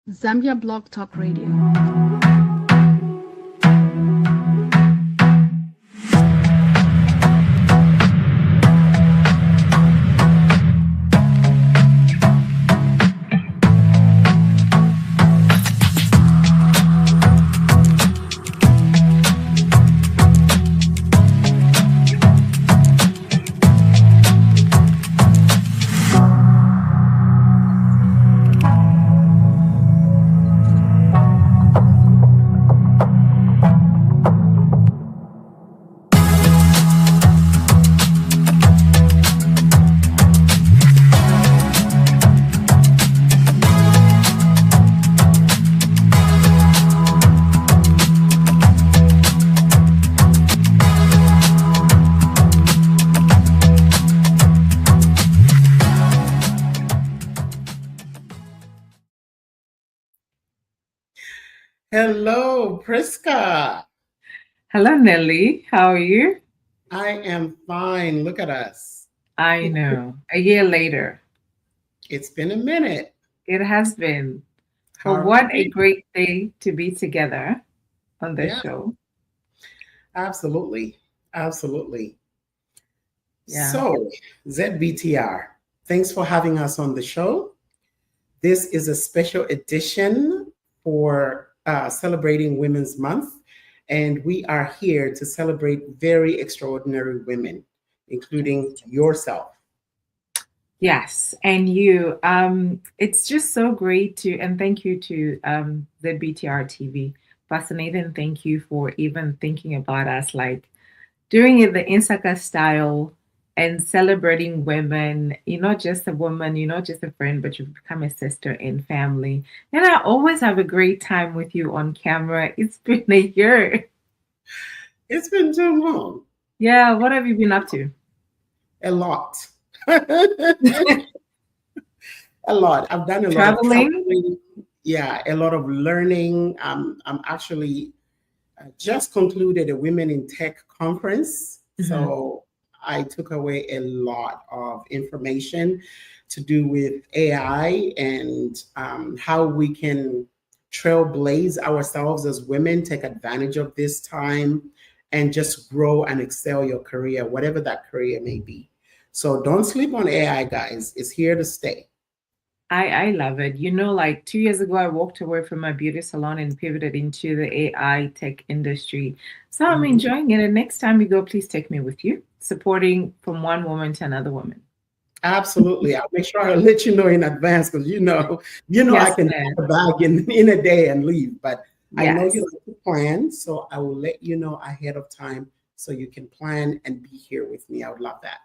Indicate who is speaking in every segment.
Speaker 1: Zambia Blog Talk Radio.
Speaker 2: Hello, Priska.
Speaker 3: Hello, Nelly. How are you?
Speaker 2: I am fine. Look at us.
Speaker 3: I know. A year later,
Speaker 2: It's been a minute.
Speaker 3: it has been.
Speaker 2: How
Speaker 3: But
Speaker 2: are you
Speaker 3: what a
Speaker 2: doing?
Speaker 3: great day to be together on this
Speaker 2: Yeah,
Speaker 3: show.
Speaker 2: absolutely. Absolutely.
Speaker 3: Yeah.
Speaker 2: So, ZBTR, thanks for having us on the show. This is a special edition for celebrating Women's Month, and we are here to celebrate very extraordinary women, including yourself.
Speaker 3: Yes. And you, it's just so great and thank you to the BTR TV. Fascinating. Thank you for even thinking about us, like doing it the Insaka style and celebrating women. You're not just a woman, you're not just a friend, but you've become a sister in family. And I always have a great time with you on camera. It's been a year.
Speaker 2: It's been too long.
Speaker 3: Yeah, what have you been up to?
Speaker 2: A lot. A lot. I've done a lot of
Speaker 3: Traveling?
Speaker 2: traveling. Yeah, a lot of learning. I'm actually just concluded a Women in Tech conference.
Speaker 3: Mhm.
Speaker 2: So I took away a lot of information to do with AI and how we can trailblaze ourselves as women, take advantage of this time, and just grow and excel your career, whatever that career may be. So don't sleep on AI, guys. It's here to stay.
Speaker 3: I love it. You know, like 2 years ago, I walked away from my beauty salon and pivoted into the AI tech industry. So I'm
Speaker 2: Mhm.
Speaker 3: enjoying it. And next time we go, please take me with you, supporting from one woman to another woman.
Speaker 2: Absolutely. I'll make sure I let you know in advance because you know I
Speaker 3: Yes,
Speaker 2: can pack
Speaker 3: ma'am.
Speaker 2: a bag in a day and leave. But I know you
Speaker 3: Yes.
Speaker 2: like to plan, so I will let you know ahead of time so you can plan and be here with me. I would love that.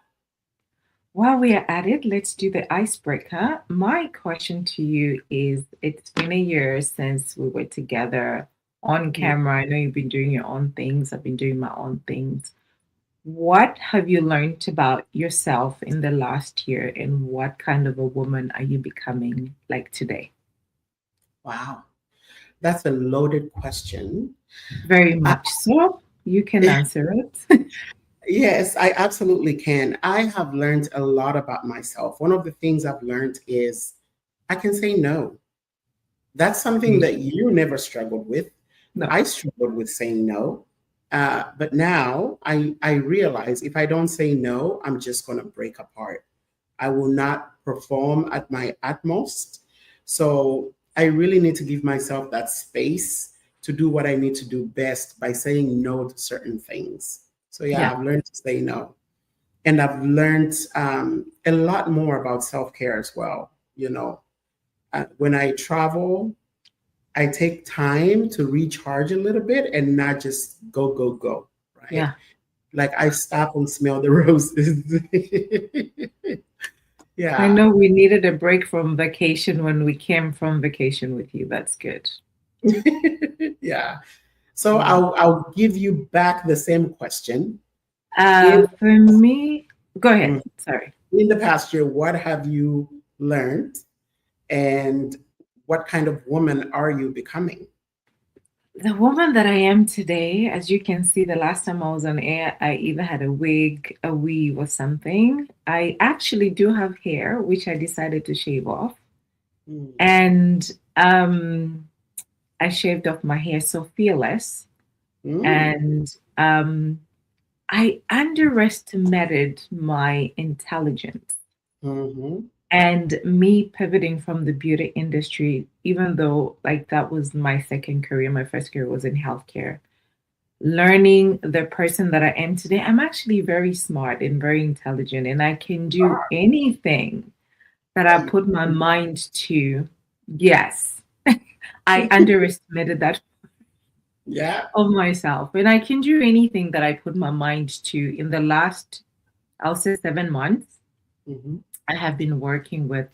Speaker 3: While we are at it, let's do the icebreaker. My question to you is, it's been a year since we were together on
Speaker 2: Mm.
Speaker 3: camera. I know you've been doing your own things. I've been doing my own things. What have you learned about yourself in the last year, and what kind of a woman are you becoming like today?
Speaker 2: Wow, that's a loaded question.
Speaker 3: Very
Speaker 2: I,
Speaker 3: much so. You can answer it.
Speaker 2: yes, I absolutely can. I have learned a lot about myself. One of the things I've learned is I can say no. That's something that you never struggled with.
Speaker 3: No.
Speaker 2: I struggled with saying no. But now I realize if I don't say no, I'm just going to break apart. I will not perform at my utmost. So I really need to give myself that space to do what I need to do best by saying no to certain things. So yeah,
Speaker 3: Yeah.
Speaker 2: I've learned to say no. And I've learned a lot more about self care as well. When I travel, I take time to recharge a little bit and not just go, go, go, right?
Speaker 3: Yeah.
Speaker 2: Like I stop and smell the roses.
Speaker 3: I
Speaker 2: Yeah.
Speaker 3: know we needed a break from vacation when we came from vacation with you. That's good.
Speaker 2: Yeah. So
Speaker 3: Yeah.
Speaker 2: I'll give you back the same question. In
Speaker 3: For me, go ahead.
Speaker 2: mm,
Speaker 3: Sorry.
Speaker 2: in the past year, what have you learned and what kind of woman are you becoming?
Speaker 3: The woman that I am today, as you can see, the last time I was on air, I either had a wig, a weave, or something. I actually do have hair, which I decided to shave off.
Speaker 2: Mm.
Speaker 3: And I shaved off my hair, so fearless.
Speaker 2: Mm.
Speaker 3: And I underestimated my intelligence.
Speaker 2: Mm-hmm.
Speaker 3: And me pivoting from the beauty industry, even though like that was my second career, my first career was in healthcare. Learning the person that I am today, I'm actually very smart and very intelligent, and I can do anything that I put my mind to. Yes, I underestimated that
Speaker 2: Yeah.
Speaker 3: of myself, and I can do anything that I put my mind to. In the last, I'll say 7 months,
Speaker 2: Mm-hmm.
Speaker 3: I have been working with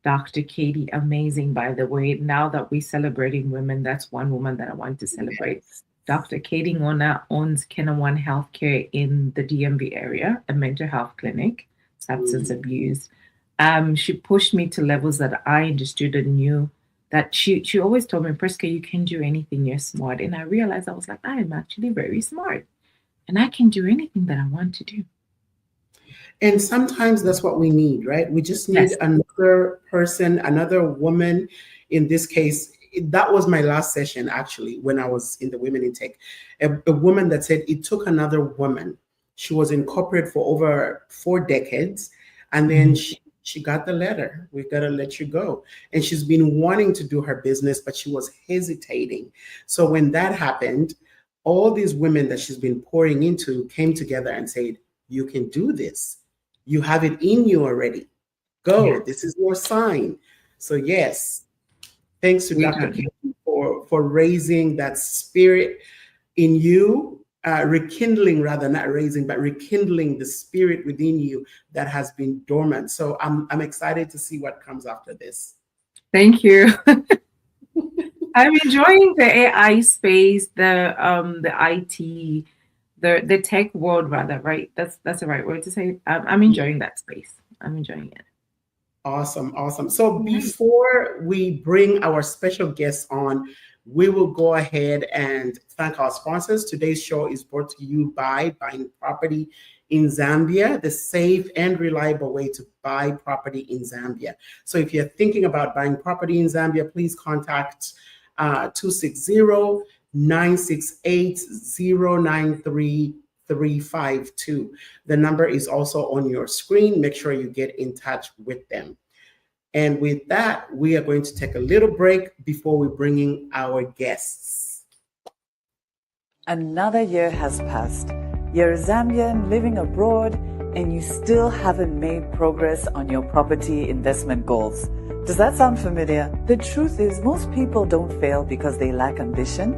Speaker 3: Dr. Katie. Amazing, by the way. Now that we're celebrating women, that's one woman that I want to celebrate.
Speaker 2: Yes.
Speaker 3: Dr. Katie Ngona owns Kena One Healthcare in the DMV area, a mental health clinic, substance abuse. She pushed me to levels that I understood and knew that she always told me, Priska, you can do anything, you're smart. And I realized I was like, I am actually very smart and I can do anything that I want to do.
Speaker 2: And sometimes that's what we need, right? We just need
Speaker 3: Yes.
Speaker 2: another person, another woman. In this case, that was my last session actually when I was in the Women in Tech. A woman that said it took another woman. She was in corporate for over 4 decades. And then she got the letter. We got to let you go. And she's been wanting to do her business, but she was hesitating. So when that happened, all these women that she's been pouring into came together and said, you can do this. You have it in you already. Go.
Speaker 3: Yeah.
Speaker 2: This is your sign. So yes, thanks to
Speaker 3: We
Speaker 2: Dr.
Speaker 3: don't.
Speaker 2: Katie for raising that spirit in you, rekindling rather, not raising, but rekindling the spirit within you that has been dormant. So I'm excited to see what comes after this.
Speaker 3: Thank you. I'm enjoying the AI space, the IT, the tech world rather, right? That's the right word to say. I'm enjoying that space. I'm enjoying it.
Speaker 2: Awesome, awesome. So before we bring our special guests on, we will go ahead and thank our sponsors. Today's show is brought to you by Buying Property in Zambia, the safe and reliable way to buy property in Zambia. So if you're thinking about buying property in Zambia, please contact 260-968-093-352. The number is also on your screen. Make sure you get in touch with them. And with that, we are going to take a little break before we bring in our guests.
Speaker 4: Another year has passed. You're a Zambian living abroad and you still haven't made progress on your property investment goals. Does that sound familiar? The truth is, most people don't fail because they lack ambition.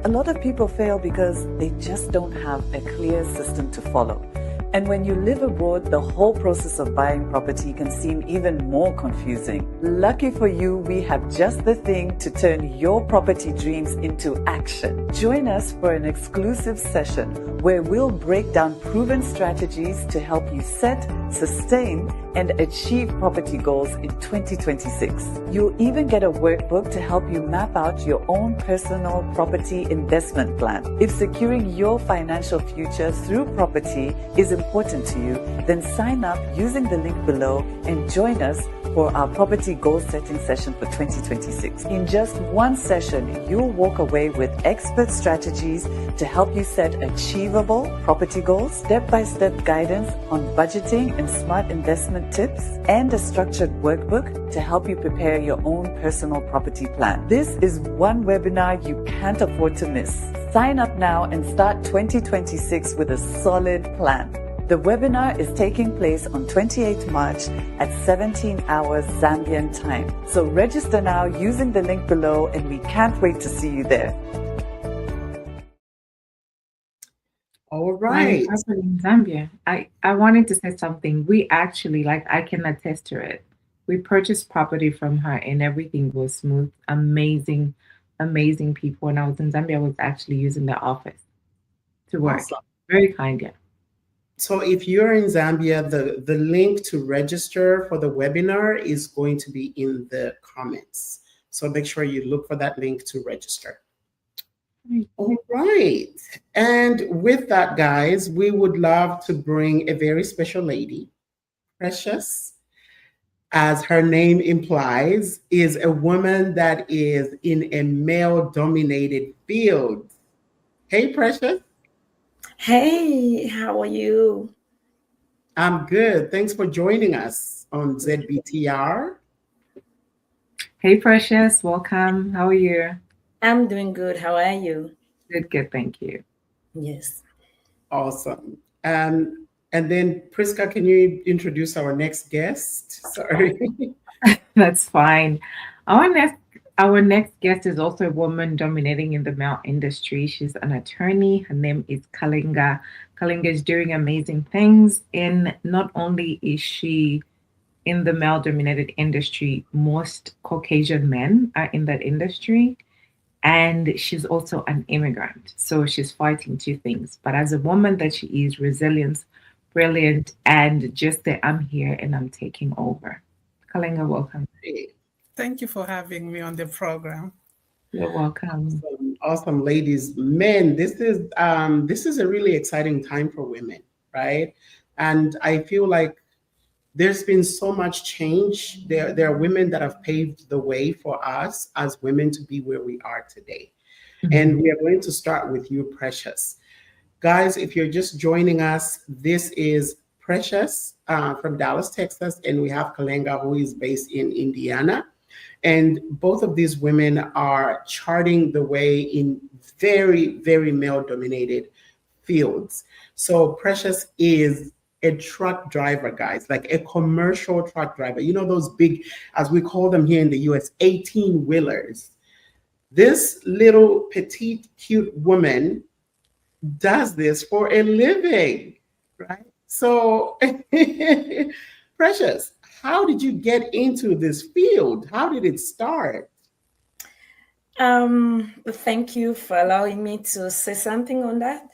Speaker 4: A lot of people fail because they just don't have a clear system to follow. And when you live abroad, the whole process of buying property can seem even more confusing. Lucky for you, we have just the thing to turn your property dreams into action. Join us for an exclusive session where we'll break down proven strategies to help you set, sustain, and achieve property goals in 2026. You'll even get a workbook to help you map out your own personal property investment plan. If securing your financial future through property is important to you, then sign up using the link below and join us for our property goal setting session for 2026. In just one session, you'll walk away with expert strategies to help you set achievable property goals, step-by-step guidance on budgeting and smart investment tips, and a structured workbook to help you prepare your own personal property plan. This is one webinar you can't afford to miss. Sign up now and start 2026 with a solid plan. The webinar is taking place on 28th March at 17 hours Zambian time. So register now using the link below and we can't wait to see you there.
Speaker 2: All right.
Speaker 3: In Zambia, I wanted to say something. We actually, like, I can attest to it. We purchased property from her and everything was smooth. Amazing, amazing people. When I was in Zambia, I was actually using their office to work.
Speaker 2: Awesome.
Speaker 3: Very kind, yeah.
Speaker 2: So if you're in Zambia, the link to register for the webinar is going to be in the comments. So make sure you look for that link to register. All right. And with that, guys, we would love to bring a very special lady, Precious. as her name implies, is a woman that is in a male dominated field. Hey, Precious.
Speaker 5: Hey, how are you?
Speaker 2: I'm good. Thanks for joining us on ZBTR.
Speaker 3: Hey, Precious. Welcome. How are you?
Speaker 5: I'm doing good. How are you?
Speaker 3: Good. Thank you.
Speaker 5: Yes.
Speaker 2: Awesome. And then, Priska, can you introduce our next guest? Sorry.
Speaker 3: That's fine. Our next guest is also a woman dominating in the male industry. She's an attorney. Her name is Kalenga. Kalenga is doing amazing things. And not only is she in the male dominated industry, most Caucasian men are in that industry. And she's also an immigrant. So she's fighting two things. But as a woman that she is, resilient, brilliant, and just that I'm here and I'm taking over. Kalenga, welcome.
Speaker 6: Thank you for having me on the program.
Speaker 3: You're welcome.
Speaker 2: Awesome, ladies. Men, this is a really exciting time for women, right? And I feel like there's been so much change. There are women that have paved the way for us as women to be where we are today.
Speaker 3: Mm-hmm.
Speaker 2: And we are going to start with you, Precious. Guys, if you're just joining us, this is Precious from Dallas, Texas, and we have Kalenga, who is based in Indiana. And both of these women are charting the way in very, very male-dominated fields. So Precious is a truck driver, guys, like a commercial truck driver. You know, those big, as we call them here in the US, 18-wheelers. This little petite, cute woman does this for a living, right? So, Precious, how did you get into this field? How did it start?
Speaker 5: Thank you for allowing me to say something on that.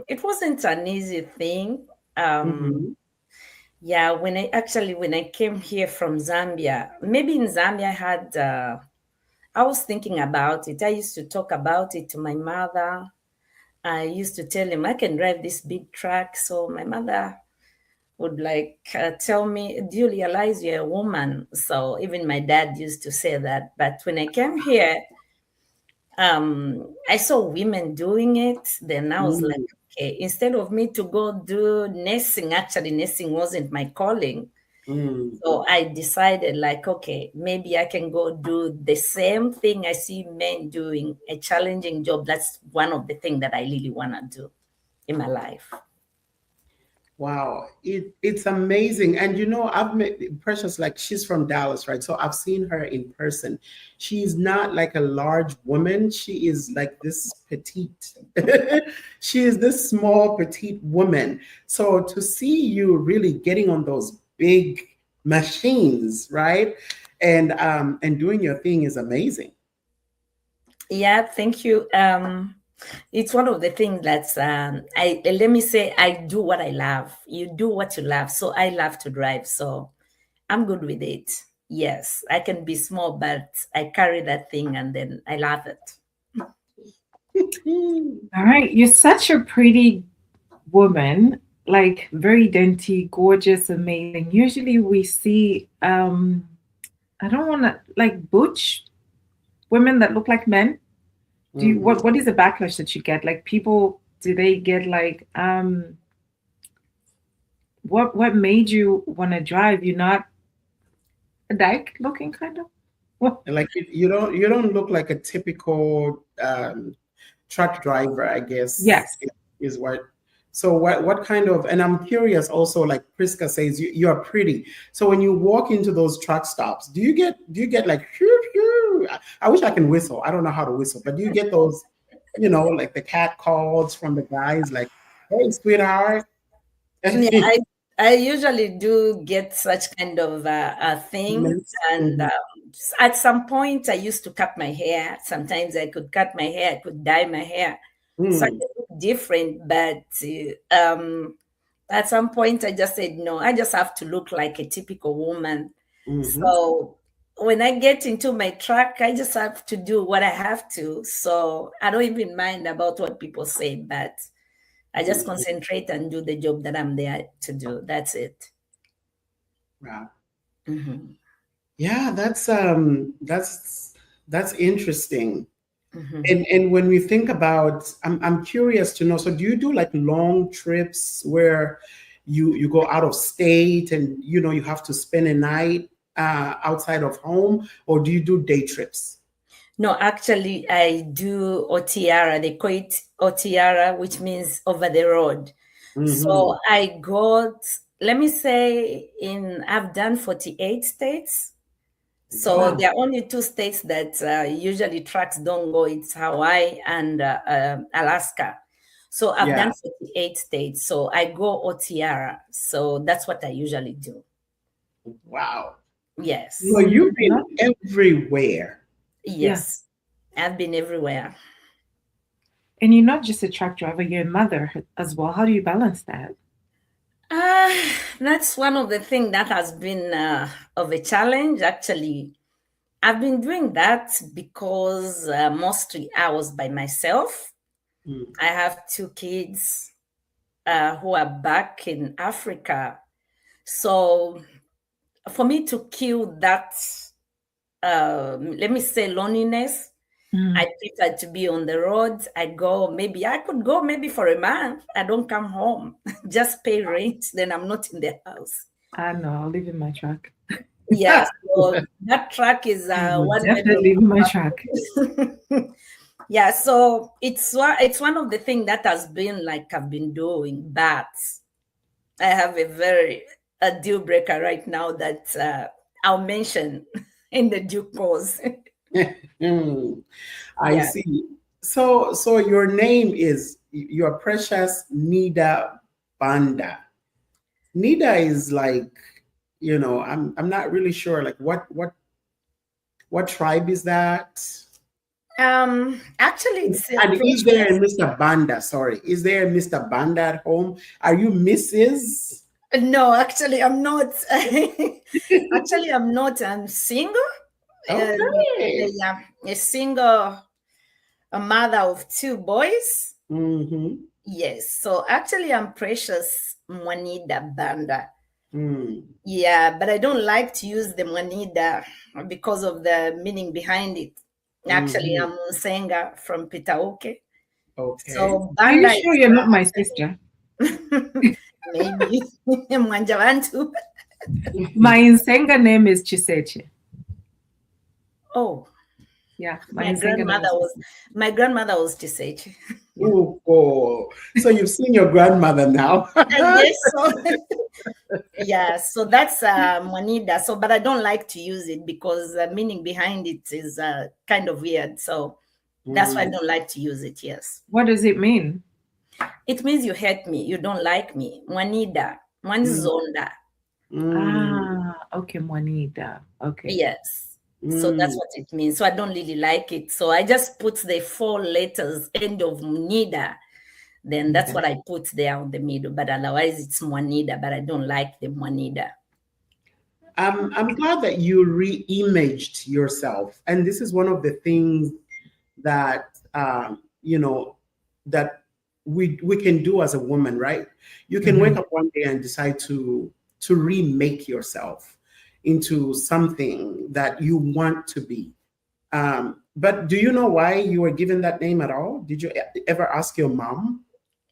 Speaker 5: It wasn't an easy thing. Yeah, when I came here from Zambia, maybe in Zambia I was thinking about it. I used to talk about it to my mother. I used to tell him I can drive this big truck. So my mother would tell me, do you realize you're a woman? So even my dad used to say that. But when I came here, I saw women doing it. Then I was like, okay, instead of me to go do nursing, actually nursing wasn't my calling. So I decided okay, maybe I can go do the same thing I see men doing, a challenging job. That's one of the things that I really want to do in my life.
Speaker 2: Wow, it's amazing. And you know, I've met Precious, like she's from Dallas, right? So I've seen her in person. She's not like a large woman. She is like this petite. She is this small, petite woman. So to see you really getting on those big machines, right? And doing your thing is amazing.
Speaker 5: Yeah, thank you. It's one of the things that's let me say I do what I love. You do what you love. So I love to drive. So I'm good with it. Yes, I can be small, but I carry that thing and then I love it.
Speaker 3: All right. You're such a pretty woman, like very dainty, gorgeous, amazing. Usually we see I don't want to like butch women that look like men. Do you, what is the backlash that you get? Like people, do they get like what made you want to drive? You're not a dyke looking kind of? What?
Speaker 2: Like you don't look like a typical truck driver, I guess.
Speaker 3: Yes.
Speaker 2: Is what. So what kind of, and I'm curious also, like Priska says, you're pretty. So when you walk into those truck stops, do you get like, I wish I can whistle. I don't know how to whistle, but do you get those, you know, like the cat calls from the guys like, hey, sweetheart?
Speaker 5: Yeah, I usually do get such kind of things. And at some point, I used to cut my hair. Sometimes I could cut my hair, I could dye my hair. So I look different, but at some point I just said, no, I just have to look like a typical woman. So when I get into my truck, I just have to do what I have to. So I don't even mind about what people say, but I just concentrate and do the job that I'm there to do. That's it.
Speaker 2: Wow.
Speaker 5: Mhm.
Speaker 2: Yeah, that's interesting.
Speaker 5: Mhm.
Speaker 2: And when we think about, I'm curious to know. So do you do like long trips where you go out of state and you have to spend a night outside of home, or do you do day trips?
Speaker 5: No, actually, I do OTR. They call it OTR, which means over the road.
Speaker 2: Hmm.
Speaker 5: So I got, let me say, I've done 48 states. So
Speaker 2: Wow.
Speaker 5: there are only two states that usually trucks don't go. It's Hawaii and Alaska. So I've
Speaker 2: Yeah.
Speaker 5: done 48 states. So I go OTR. So that's what I usually do.
Speaker 2: Wow.
Speaker 5: Yes.
Speaker 2: Well, you've been
Speaker 3: Not,
Speaker 2: everywhere.
Speaker 3: yeah.
Speaker 5: Yes. I've been everywhere.
Speaker 3: And you're not just a truck driver, you're a mother as well. How do you balance that?
Speaker 5: Uh, that's one of the things that has been of a challenge. Actually, I've been doing that because mostly I was by myself.
Speaker 2: Mm.
Speaker 5: I have two kids who are back in Africa. So for me to kill that, let me say, loneliness,
Speaker 3: Mm.
Speaker 5: I prefer to be on the road. I could go maybe for a month. I don't come home, just pay rent. Then I'm not in the house.
Speaker 3: I know, I'll live in my truck.
Speaker 5: Yeah, so that truck is
Speaker 3: I will
Speaker 5: one
Speaker 3: definitely live in my truck.
Speaker 5: bedroom. Yeah, so it's one of the things that has been like I've been doing, but I have a deal breaker right now that I'll mention in the due course.
Speaker 2: Mm. I
Speaker 5: Yeah.
Speaker 2: see. So your name is your precious Nida Banda. Nida is like, I'm not really sure like what tribe is that?
Speaker 5: Actually, it's a
Speaker 2: And is there a
Speaker 5: precious.
Speaker 2: Mr. Banda? Sorry, is there a Mr. Banda at home? Are you Mrs.?
Speaker 5: No, actually, I'm not. Actually, I'm not. I'm single.
Speaker 2: Okay.
Speaker 5: Yeah, a single, a mother of two boys.
Speaker 2: Mm-hmm.
Speaker 5: Yes. So actually, I'm Precious Mwanida Banda.
Speaker 2: Mm.
Speaker 5: Yeah, but I don't like to use the Mwanida because of the meaning behind it. Actually,
Speaker 2: Mm-hmm.
Speaker 5: I'm Senga from Pitauke.
Speaker 2: Okay.
Speaker 5: So
Speaker 3: Are you
Speaker 5: Banda
Speaker 3: sure
Speaker 5: is
Speaker 3: you're not my sister?
Speaker 5: maybe Mwanjawantu.
Speaker 3: My Nsenga name is Chiseche.
Speaker 5: Oh,
Speaker 3: Yeah, my
Speaker 5: my
Speaker 3: Nsenga name
Speaker 5: grandmother
Speaker 3: is
Speaker 5: was my grandmother was Chiseche.
Speaker 3: Yeah.
Speaker 2: Oh, so you've seen your grandmother now.
Speaker 5: I guess so. Yeah, so that's Mwanida. So, but I don't like to use it because the meaning behind it is kind of weird. So that's why I
Speaker 2: Mm.
Speaker 5: don't like to use it. Yes.
Speaker 3: What does it mean?
Speaker 5: It means you hate me, you don't like me. Mwanida,
Speaker 2: Mm.
Speaker 5: Mwanzonda.
Speaker 2: Mm.
Speaker 3: Ah, okay, Juanita. Okay.
Speaker 5: Yes. So that's
Speaker 2: Mm.
Speaker 5: what it means. So I don't really like it. So I just put the 4 letters end of Nida. Then that's
Speaker 3: Okay.
Speaker 5: what I put there on the middle. But otherwise it's Mwanida, but I don't like the Mwanida.
Speaker 2: I'm glad that you re-imaged yourself, and this is one of the things that that we can do as a woman, right? You can wake
Speaker 3: Mhm.
Speaker 2: up one day and decide to remake yourself into something that you want to be. But do you know why you were given that name at all? Did you ever ask your mom?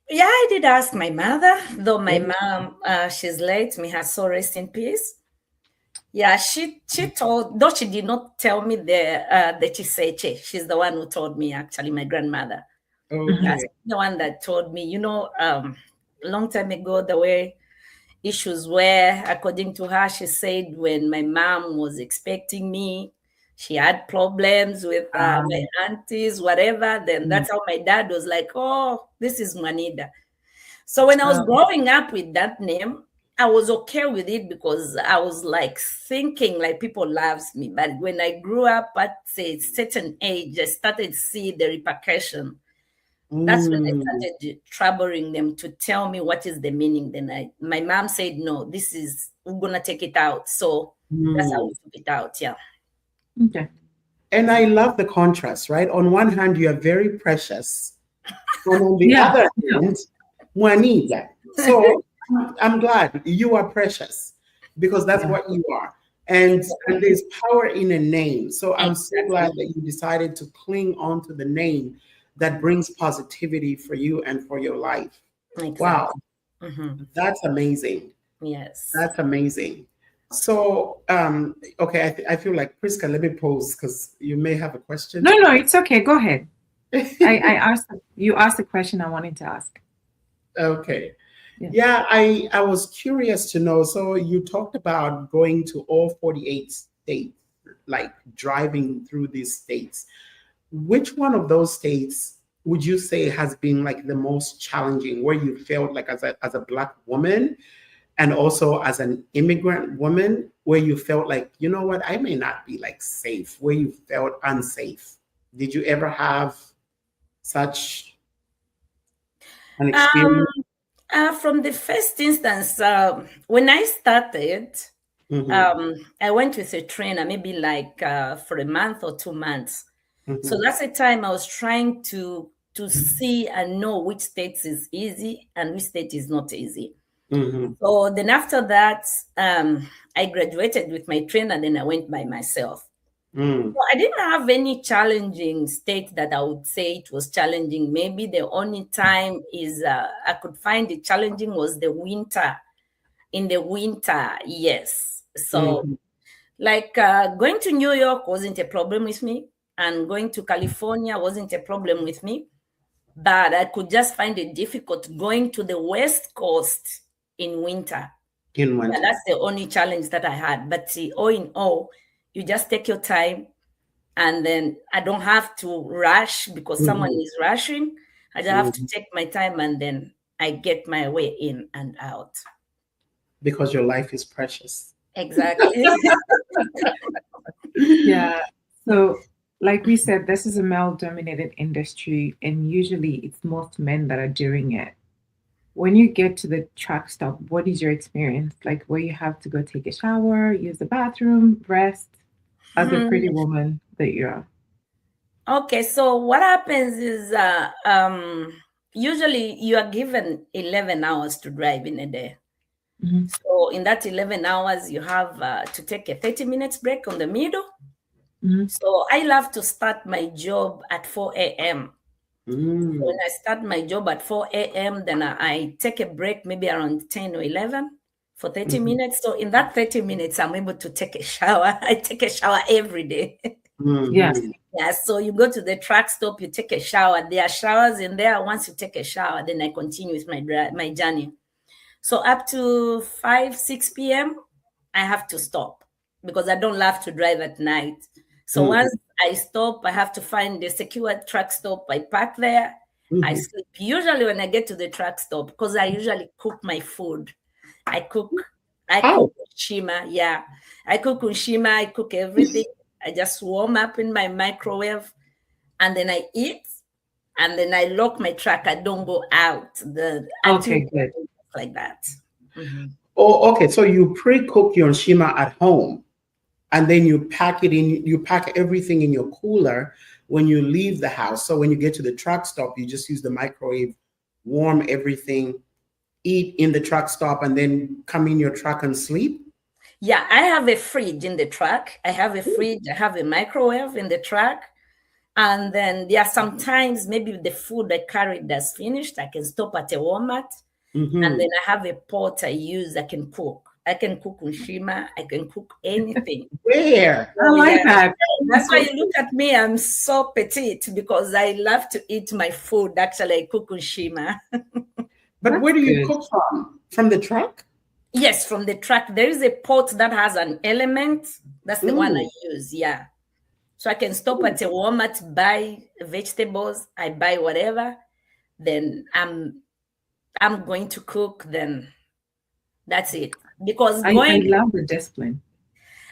Speaker 5: Yeah, I did ask my mother, though my
Speaker 2: Oh,
Speaker 5: mom, she's late, may her soul rest in peace. Yeah, she told, though she did not tell me the Chiseche. She's the one who told me, actually, my grandmother.
Speaker 3: Mhm.
Speaker 5: That's
Speaker 2: okay.
Speaker 5: the one that told me, a long time ago, the way issues were, according to her, she said when my mom was expecting me, she had problems with my aunties, whatever. Then
Speaker 3: Mm.
Speaker 5: that's how my dad was like, oh, this is Manida. So when I was
Speaker 3: Oh,
Speaker 5: growing up with that name, I was okay with it because I was like thinking like people loves me. But when I grew up at a certain age, I started to see the repercussion. That's when I
Speaker 2: Mm,
Speaker 5: started troubling them to tell me what is the meaning. Then my mom said, no, we're gonna take it out. So that's how we
Speaker 2: mm.
Speaker 5: took it out. Yeah.
Speaker 3: okay.
Speaker 2: And I love the contrast, right? On one hand, you are very precious, and on the
Speaker 3: Yeah.
Speaker 2: other
Speaker 3: Yeah.
Speaker 2: hand, Juanita. So I'm glad you are precious because that's
Speaker 3: Yeah.
Speaker 2: what you are. And there's power in a name. So I'm so
Speaker 5: Exactly.
Speaker 2: glad that you decided to cling on to the name that brings positivity for you and for your life.
Speaker 5: Exactly.
Speaker 2: Wow,
Speaker 5: Mhm.
Speaker 2: that's amazing.
Speaker 5: Yes.
Speaker 2: That's amazing. So, okay, I feel like Priska, let me pose because you may have a question.
Speaker 3: No, it's okay. Go ahead. I asked you asked the question I wanted to ask.
Speaker 2: Okay.
Speaker 3: Yeah.
Speaker 2: Yeah, I was curious to know. So you talked about going to all 48 states, like driving through these states. Which one of those states would you say has been like the most challenging, where you felt like as a Black woman and also as an immigrant woman, where you felt like, you know what, I may not be like safe, where you felt unsafe? Did you ever have such an experience?
Speaker 5: From the first instance, when I started, I went with a trainer, maybe like for a month or 2 months. So that's the time I was trying to see and know which states is easy and which state is not easy. So then after that, I graduated with my trainer, then I went by myself. So I didn't have any challenging state that I would say it was challenging. Maybe the only time is I could find it challenging was the winter. In the winter, yes. So like going to New York wasn't a problem with me, and going to California wasn't a problem with me. But I could just find it difficult going to the West Coast in winter.
Speaker 2: In winter.
Speaker 5: Yeah, that's the only challenge that I had. But see, all in all, you just take your time, and then I don't have to rush because someone is rushing. I just have to take my time, and then I get my way in and out.
Speaker 2: Because your life is precious.
Speaker 5: Exactly.
Speaker 3: Yeah. So, like we said, this is a male-dominated industry, and usually it's most men that are doing it. When you get to the truck stop, what is your experience? Like, where you have to go take a shower, use the bathroom, rest, as a pretty woman that you are?
Speaker 5: Okay, so what happens is usually you are given 11 hours to drive in a day. So in that 11 hours, you have to take a 30 minutes break on the middle. So I love to start my job at 4 a.m. So when I start my job at 4 a.m., then I take a break maybe around 10 or 11 for 30 minutes. So in that 30 minutes, I'm able to take a shower. I take a shower every day.
Speaker 3: Yes.
Speaker 5: Yeah, so you go to the truck stop, you take a shower. There are showers in there. Once you take a shower, then I continue with my journey. So up to 5, 6 p.m., I have to stop because I don't love to drive at night. So once I stop, I have to find a secure truck stop. I park there. I sleep. Usually when I get to the truck stop, because I usually cook my food. I cook unshima. Yeah, I cook unshima. I cook everything. I just warm up in my microwave, and then I eat, and then I lock my truck. I don't go out
Speaker 3: Okay, good.
Speaker 5: like that.
Speaker 2: Oh, okay. So you pre-cook your shima at home, and then you pack it in. You pack everything in your cooler when you leave the house. So when you get to the truck stop, you just use the microwave, warm everything, eat in the truck stop, and then come in your truck and sleep.
Speaker 5: Yeah, I have a fridge in the truck. I have a fridge. I have a microwave in the truck. And then there are sometimes maybe the food I carried that's finished, I can stop at a Walmart. And then I have a pot I use. I can cook. I can cook unshima. I can cook anything.
Speaker 2: Where?
Speaker 3: I like that.
Speaker 5: That's why you look at me. I'm so petite because I love to eat my food. Actually, I cook unshima.
Speaker 2: But where do you cook from? From the truck?
Speaker 5: Yes, from the truck. There is a pot that has an element. That's the one I use. Yeah. So I can stop at a Walmart, buy vegetables. I buy whatever. Then I'm going to cook. Then that's it. Because
Speaker 3: I love the discipline.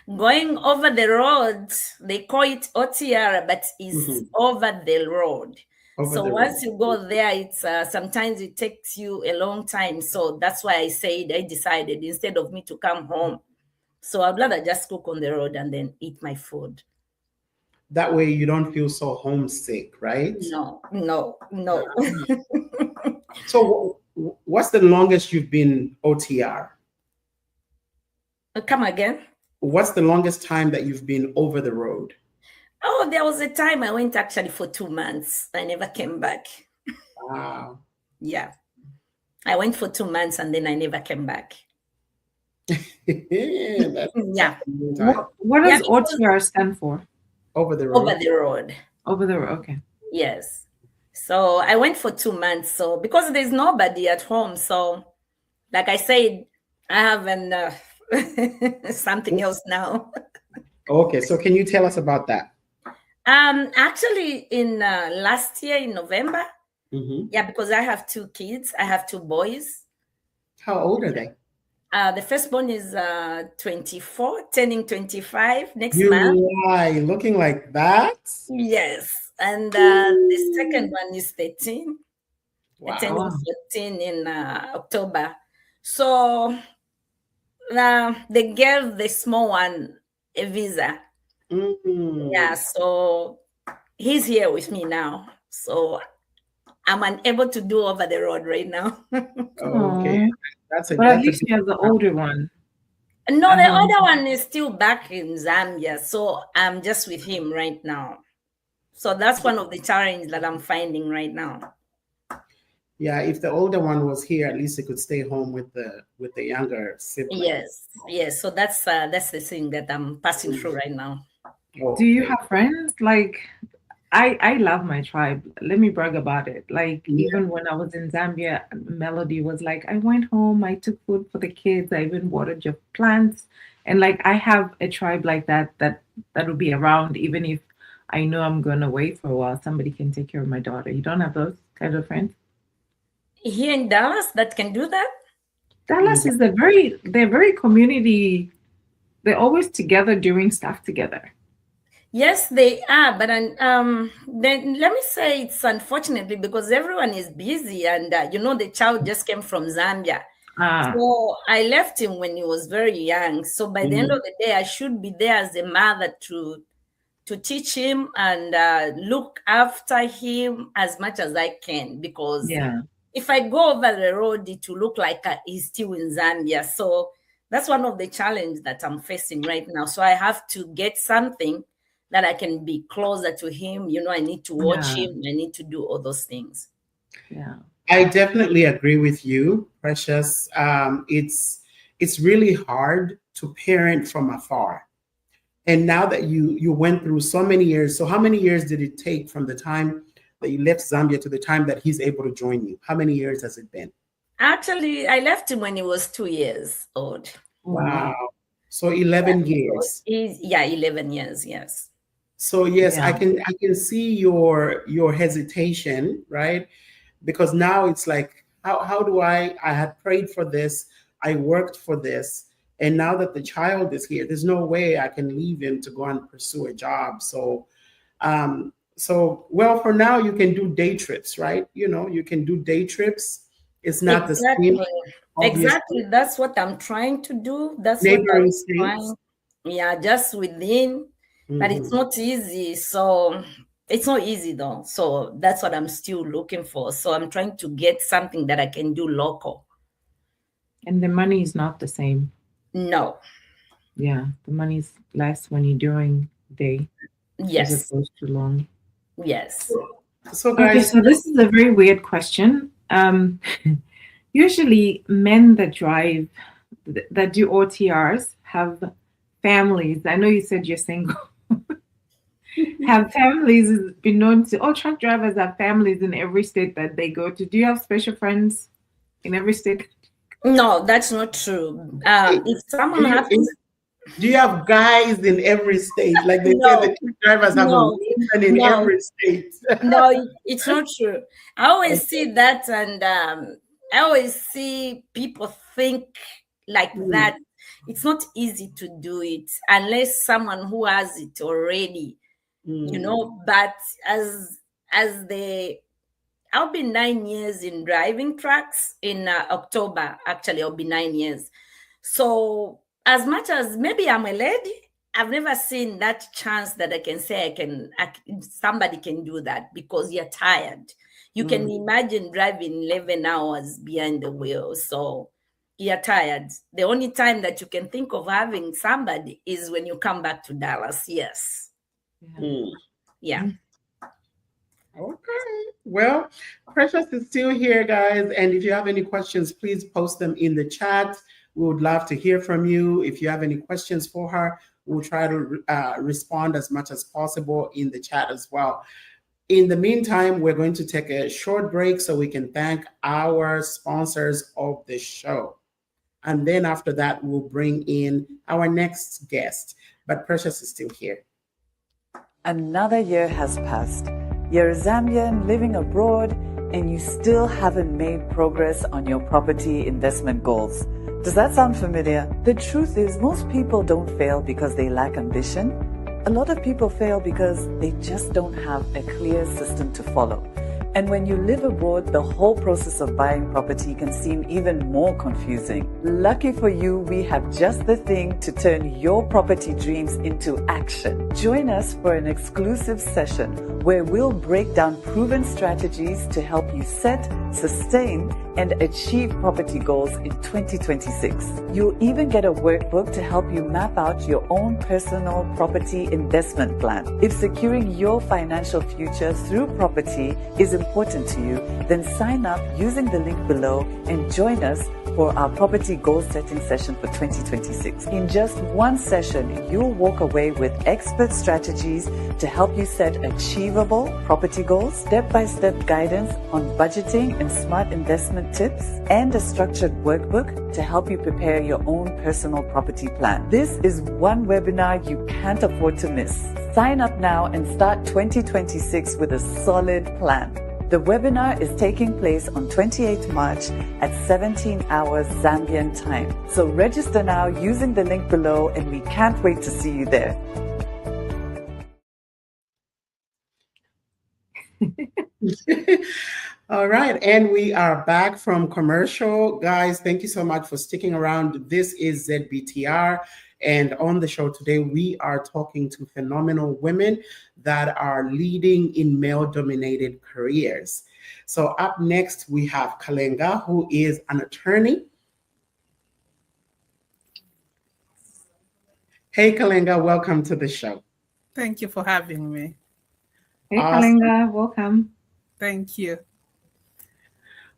Speaker 5: Going over the road, they call it OTR, but it's over the road. Once you go there, it's sometimes it takes you a long time. So that's why I decided instead of me to come home. So I'd rather just cook on the road and then eat my food.
Speaker 2: That way you don't feel so homesick, right?
Speaker 5: No.
Speaker 2: So what's the longest you've been OTR?
Speaker 5: Come again?
Speaker 2: what's the longest time that you've been over the road?
Speaker 5: Oh, there was a time I went actually for 2 months. I never came back.
Speaker 2: Wow.
Speaker 5: Yeah. I went for 2 months and then I never came back.
Speaker 2: That's
Speaker 5: Yeah.
Speaker 2: a long time.
Speaker 3: What does
Speaker 5: Yeah, because-
Speaker 3: OTR stand for?
Speaker 2: Over the road.
Speaker 5: Over the road.
Speaker 3: Over the road. Okay.
Speaker 5: Yes. So I went for 2 months. So because there's nobody at home, so like I said, I have something else now.
Speaker 2: Okay, so can you tell us about that?
Speaker 5: Actually, in last year in November, yeah, because I have 2 kids. I have 2 boys.
Speaker 2: How old are they?
Speaker 5: The firstborn is 24, turning 25 next
Speaker 2: You
Speaker 5: month.
Speaker 2: lie, looking like that?
Speaker 5: Yes. And the second one is 13, turning
Speaker 2: Wow.
Speaker 5: 14 in October. So they gave the small one a visa. Yeah, so he's here with me now. So I'm unable to do over the road right now.
Speaker 2: Okay.
Speaker 3: But at least you have the older one.
Speaker 5: No, the other one is still back in Zambia. So I'm just with him right now. So that's one of the challenges that I'm finding right now.
Speaker 2: Yeah, if the older one was here, at least he could stay home with the younger sibling.
Speaker 5: Yes. So that's the thing that I'm passing through right now.
Speaker 3: Do you have friends? Like, I love my tribe. Let me brag about it. Like, even when I was in Zambia, Melody was like, I went home, I took food for the kids, I even watered your plants. And like, I have a tribe like that will be around, even if I know I'm going away for a while, somebody can take care of my daughter. You don't have those kind of friends?
Speaker 5: Here in Dallas that can do that?
Speaker 3: Dallas is they're very community. They're always together doing stuff together.
Speaker 5: Yes, they are, but then let me say it's unfortunately because everyone is busy, and the child just came from Zambia. So I left him when he was very young. So by the end of the day, I should be there as a mother to teach him and look after him as much as I can, because if I go over the road, it will look like he's still in Zambia. So that's one of the challenges that I'm facing right now. So I have to get something that I can be closer to him. I need to watch him. I need to do all those things.
Speaker 3: Yeah.
Speaker 2: I definitely agree with you, Precious. It's really hard to parent from afar. And now that you went through so many years, so how many years did it take from the time that you left Zambia to the time that he's able to join you? How many years has it been?
Speaker 5: Actually, I left him when he was 2 years old.
Speaker 2: Wow. So 11 years.
Speaker 5: 11 years, yes.
Speaker 2: So yes, I can see your hesitation, right? Because now it's like, how do I had prayed for this, I worked for this, and now that the child is here, there's no way I can leave him to go and pursue a job. So well, for now you can do day trips, right? You can do day trips. It's not the same.
Speaker 5: Exactly. That's what I'm trying to do. That's
Speaker 2: neighboring
Speaker 5: what
Speaker 2: states.
Speaker 5: trying. Yeah, just within, but it's not easy. So it's not easy though. So that's what I'm still looking for. So I'm trying to get something that I can do local.
Speaker 3: And the money is not the same.
Speaker 5: No.
Speaker 3: Yeah, the money's less when you're doing day.
Speaker 5: Yes.
Speaker 3: As opposed to long.
Speaker 5: Yes.
Speaker 2: So guys,
Speaker 3: so this is a very weird question. Usually men that drive, that do OTRs have families. I know you said you're single. Have families. It's been known to, all truck drivers have families in every state that they go to. Do you have special friends in every state?
Speaker 5: No, that's not true. If someone happens...
Speaker 2: Do you have guys in every state? Like they say the truck drivers have a woman in every state.
Speaker 5: No, it's not true. I always see that, and I always see people think like that. It's not easy to do it unless someone who has it already, but I'll be 9 years in driving trucks in October. Actually, I'll be 9 years. So as much as maybe I'm a lady, I've never seen that chance that I can say somebody can do that, because you're tired. You can imagine driving 11 hours behind the wheel. So you're tired. The only time that you can think of having somebody is when you come back to Dallas. Yes. Yeah.
Speaker 2: Okay. Well, Precious is still here, guys. And if you have any questions, please post them in the chat. We would love to hear from you. If you have any questions for her, we'll try to respond as much as possible in the chat as well. In the meantime, we're going to take a short break so we can thank our sponsors of the show. And then after that, we'll bring in our next guest. But Precious is still here.
Speaker 4: Another year has passed. You're a Zambian living abroad and you still haven't made progress on your property investment goals. Does that sound familiar? The truth is, most people don't fail because they lack ambition. A lot of people fail because they just don't have a clear system to follow. And when you live abroad, the whole process of buying property can seem even more confusing. Lucky for you, we have just the thing to turn your property dreams into action. Join us for an exclusive session where we'll break down proven strategies to help you set, sustain, and achieve property goals in 2026. You'll even get a workbook to help you map out your own personal property investment plan. If securing your financial future through property is important to you, then sign up using the link below and join us for our property goal setting session for 2026. In just one session, you'll walk away with expert strategies to help you set achievable property goals, step-by-step guidance on budgeting and smart investment tips, and a structured workbook to help you prepare your own personal property plan. This is one webinar you can't afford to miss. Sign up now and start 2026 with a solid plan. The webinar is taking place on 28th March at 17 hours Zambian time. So register now using the link below and we can't wait to see you there.
Speaker 2: All right, and we are back from commercial. Guys, thank you so much for sticking around. This is ZBTR. And on the show today, we are talking to phenomenal women that are leading in male-dominated careers. So up next, we have Kalenga, who is an attorney. Hey, Kalenga, welcome to the show.
Speaker 6: Thank you for having me.
Speaker 3: Hey,
Speaker 2: Awesome.
Speaker 3: Kalenga, welcome.
Speaker 6: Thank you.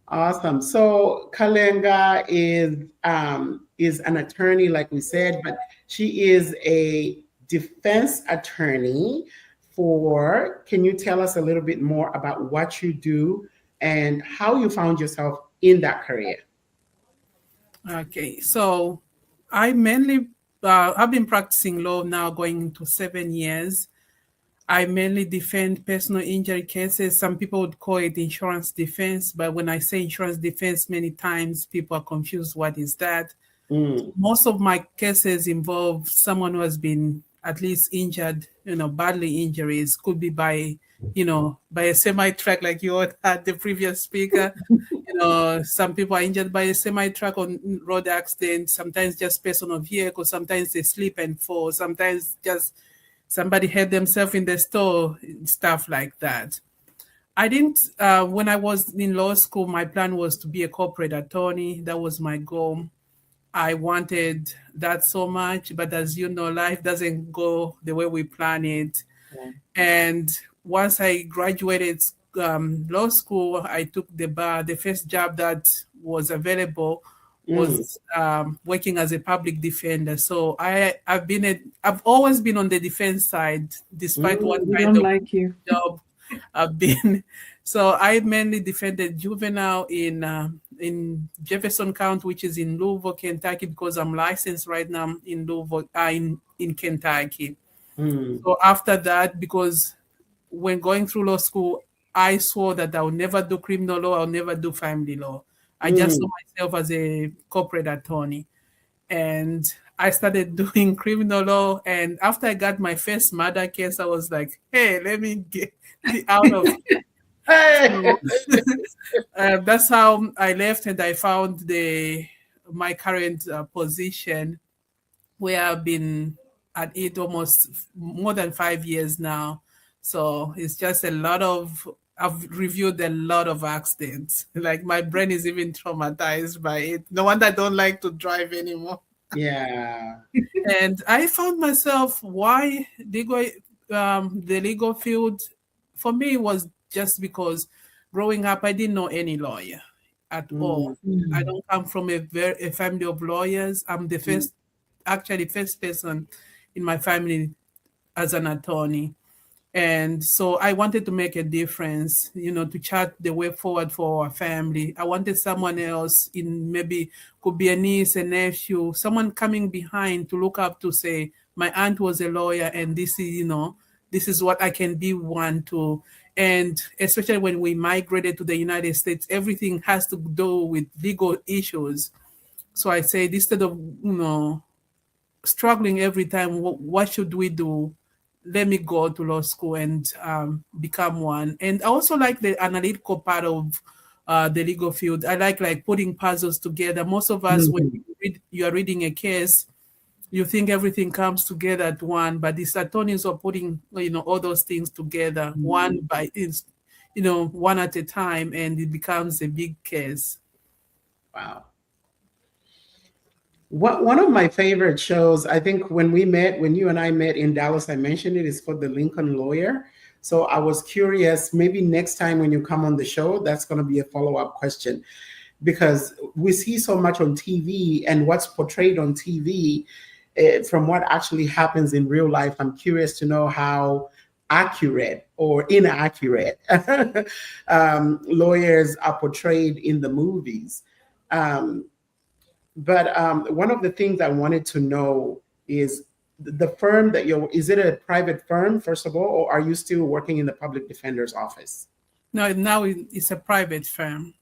Speaker 2: Awesome. So Kalenga is an attorney, like we said, but she is a defense attorney for, can you tell us a little bit more about what you do and how you found yourself in that career?
Speaker 6: Okay, so I mainly, I've been practicing law now going into 7 years. I mainly defend personal injury cases. Some people would call it insurance defense, but when I say insurance defense, many times people are confused. What is that? Most of my cases involve someone who has been at least injured, badly injuries, could be by a semi-truck, like you had the previous speaker. Some people are injured by a semi-truck on road accident, sometimes just personal vehicle, sometimes they slip and fall, sometimes just somebody hurt themselves in the store, stuff like that. I didn't, when I was in law school, my plan was to be a corporate attorney. That was my goal. I wanted that so much, but as you know, life doesn't go the way we plan it. Yeah. And once I graduated law school, I took the bar. The first job that was available was working as a public defender. So I've always been on the defense side, despite what kind of job I've been. So I mainly defended juvenile in Jefferson County, which is in Louisville, Kentucky, because I'm licensed right now in Louisville, in Kentucky. So after that, because when going through law school, I swore that I would never do criminal law, I'll never do family law. I just saw myself as a corporate attorney. And I started doing criminal law. And after I got my first murder case, I was like, hey, let me get out of it. That's how I left, and I found my current position, where I've been at it almost more than 5 years now. So it's just a lot of I've reviewed a lot of accidents. Like my brain is even traumatized by it. No wonder I don't like to drive anymore.
Speaker 2: Yeah.
Speaker 6: And I found myself why the legal field for me was just because growing up I didn't know any lawyer at all. I don't come from a family of lawyers. I'm the first person in my family as an attorney. And so I wanted to make a difference, to chart the way forward for our family. I wanted someone else in maybe could be a niece, a nephew, someone coming behind to look up to say, my aunt was a lawyer and this is, this is what I can be one to. And especially when we migrated to the United States, everything has to do with legal issues. So I said, instead of, struggling every time, what should we do? Let me go to law school and become one. And I also like the analytical part of the legal field. I like putting puzzles together. Most of us, when you are reading a case, you think everything comes together at one, but these attorneys are putting all those things together one at a time, and it becomes a big case.
Speaker 2: Wow. One of my favorite shows, I think when you and I met in Dallas, I mentioned it, is called The Lincoln Lawyer. So I was curious, maybe next time when you come on the show, that's going to be a follow-up question, because we see so much on TV, and what's portrayed on TV from what actually happens in real life. I'm curious to know how accurate or inaccurate lawyers are portrayed in the movies. But one of the things I wanted to know is the firm that is it a private firm, first of all, or are you still working in the public defender's office?
Speaker 6: No, now it's a private firm.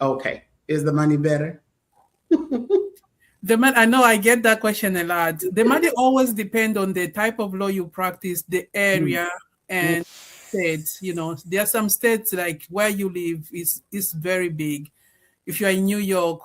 Speaker 2: Okay. Is the money better?
Speaker 6: I know I get that question a lot. The money always depends on the type of law you practice, the area, and states. There are some states like where you live is very big. If you are in New York,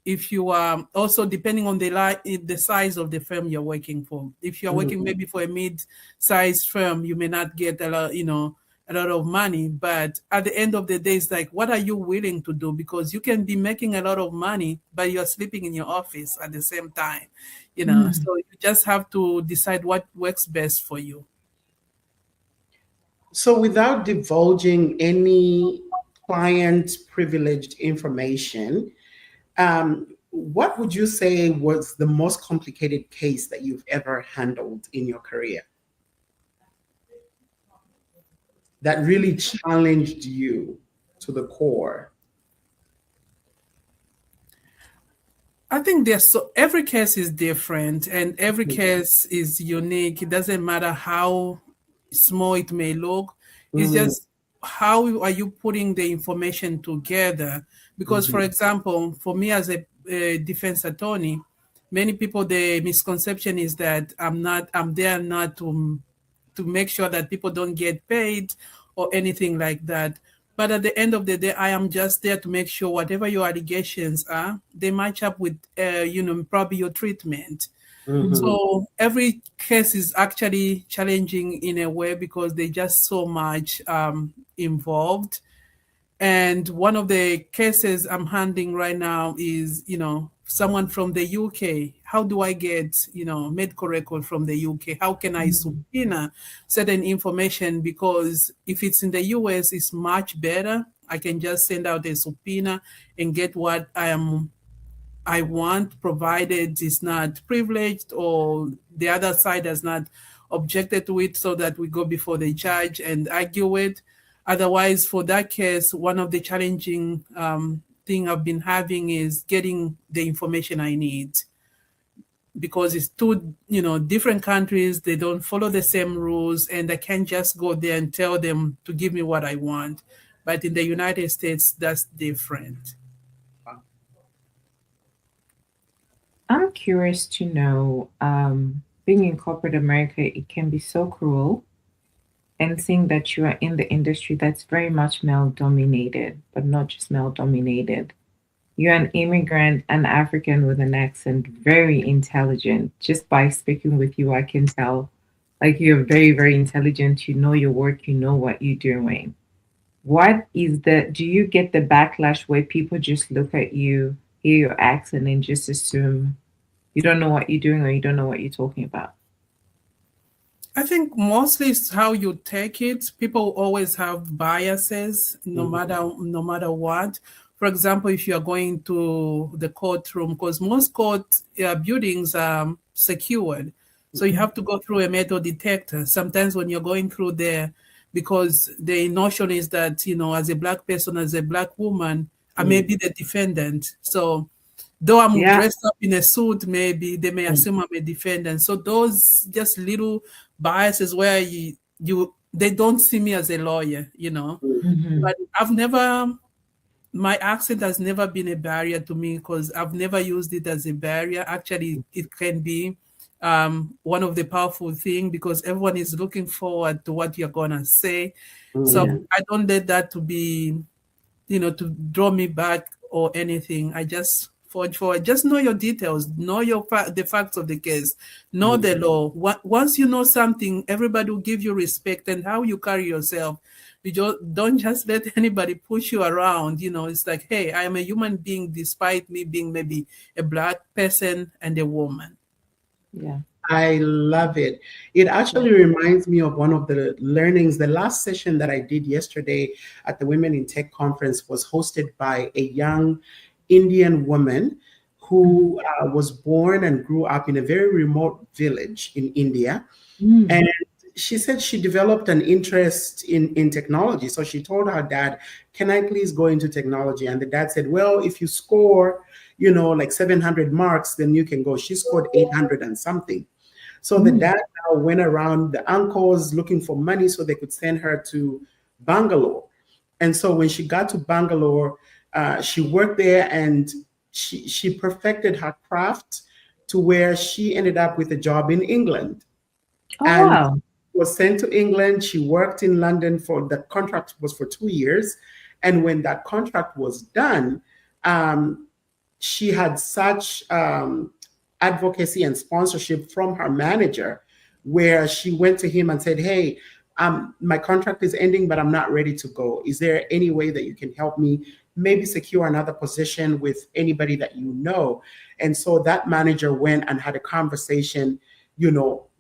Speaker 6: if you are also depending on the size of the firm you're working for. If you're working maybe for a mid-sized firm, you may not get a lot of money. But at the end of the day, it's like, what are you willing to do? Because you can be making a lot of money, but you're sleeping in your office at the same time. So you just have to decide what works best for you.
Speaker 2: So without divulging any client privileged information, what would you say was the most complicated case that you've ever handled in your career that really challenged you to the core?
Speaker 6: I think every case is different and every case is unique. It doesn't matter how small it may look. It's just how are you putting the information together? Because, for example, for me as a defense attorney, many people, the misconception is that I'm there not to make sure that people don't get paid or anything like that. But at the end of the day, I am just there to make sure whatever your allegations are, they match up with, probably your treatment. So every case is actually challenging in a way because there's just so much involved. And one of the cases I'm handling right now is, someone from the UK. How do I get, medical record from the UK? How can I subpoena certain information? Because if it's in the US, it's much better. I can just send out a subpoena and get what I want, provided it's not privileged or the other side has not objected to it, so that we go before the judge and argue it. Otherwise, for that case, one of the challenging thing I've been having is getting the information I need, because it's two, different countries. They don't follow the same rules, and I can't just go there and tell them to give me what I want. But in the United States, that's different.
Speaker 3: I'm curious to know, being in corporate America, it can be so cruel. And seeing that you are in the industry that's very much male dominated, but not just male dominated. You're an immigrant, an African with an accent, very intelligent. Just by speaking with you, I can tell, like, you're very, very intelligent. You know your work, you know what you're doing. do you get the backlash where people just look at you, hear your accent, and just assume you don't know what you're doing or you don't know what you're talking about?
Speaker 6: I think mostly it's how you take it. People always have biases, no matter what. For example, if you are going to the courtroom, because most court buildings are secured, so you have to go through a metal detector. Sometimes when you're going through there, because the notion is that, as a Black person, as a Black woman, I may be the defendant. So though I'm dressed up in a suit, maybe they may assume I'm a defendant. So those just little biases where they don't see me as a lawyer, But my accent has never been a barrier to me because I've never used it as a barrier. Actually, it can be one of the powerful things because everyone is looking forward to what you're gonna say. So I don't let that to be, to draw me back or anything. I just forge forward. Just know your details. Know the facts of the case. Know the law. Once you know something, everybody will give you respect and how you carry yourself. You don't just let anybody push you around. It's like, hey, I am a human being despite me being maybe a Black person and a woman.
Speaker 3: Yeah.
Speaker 2: I love it. It actually reminds me of one of the learnings. The last session that I did yesterday at the Women in Tech conference was hosted by a young Indian woman who was born and grew up in a very remote village in India. And she said she developed an interest in technology. So she told her dad, can I please go into technology? And the dad said, well, if you score, like 700 marks, then you can go. She scored 800 and something. So the dad now went around the uncles looking for money so they could send her to Bangalore. And so when she got to Bangalore, she worked there and she perfected her craft to where she ended up with a job in England.
Speaker 3: Wow.
Speaker 2: Was sent to England. She worked in London the contract was for 2 years. And when that contract was done, she had such advocacy and sponsorship from her manager where she went to him and said, hey, my contract is ending, but I'm not ready to go. Is there any way that you can help me maybe secure another position with anybody that you know? And so that manager went and had a conversation,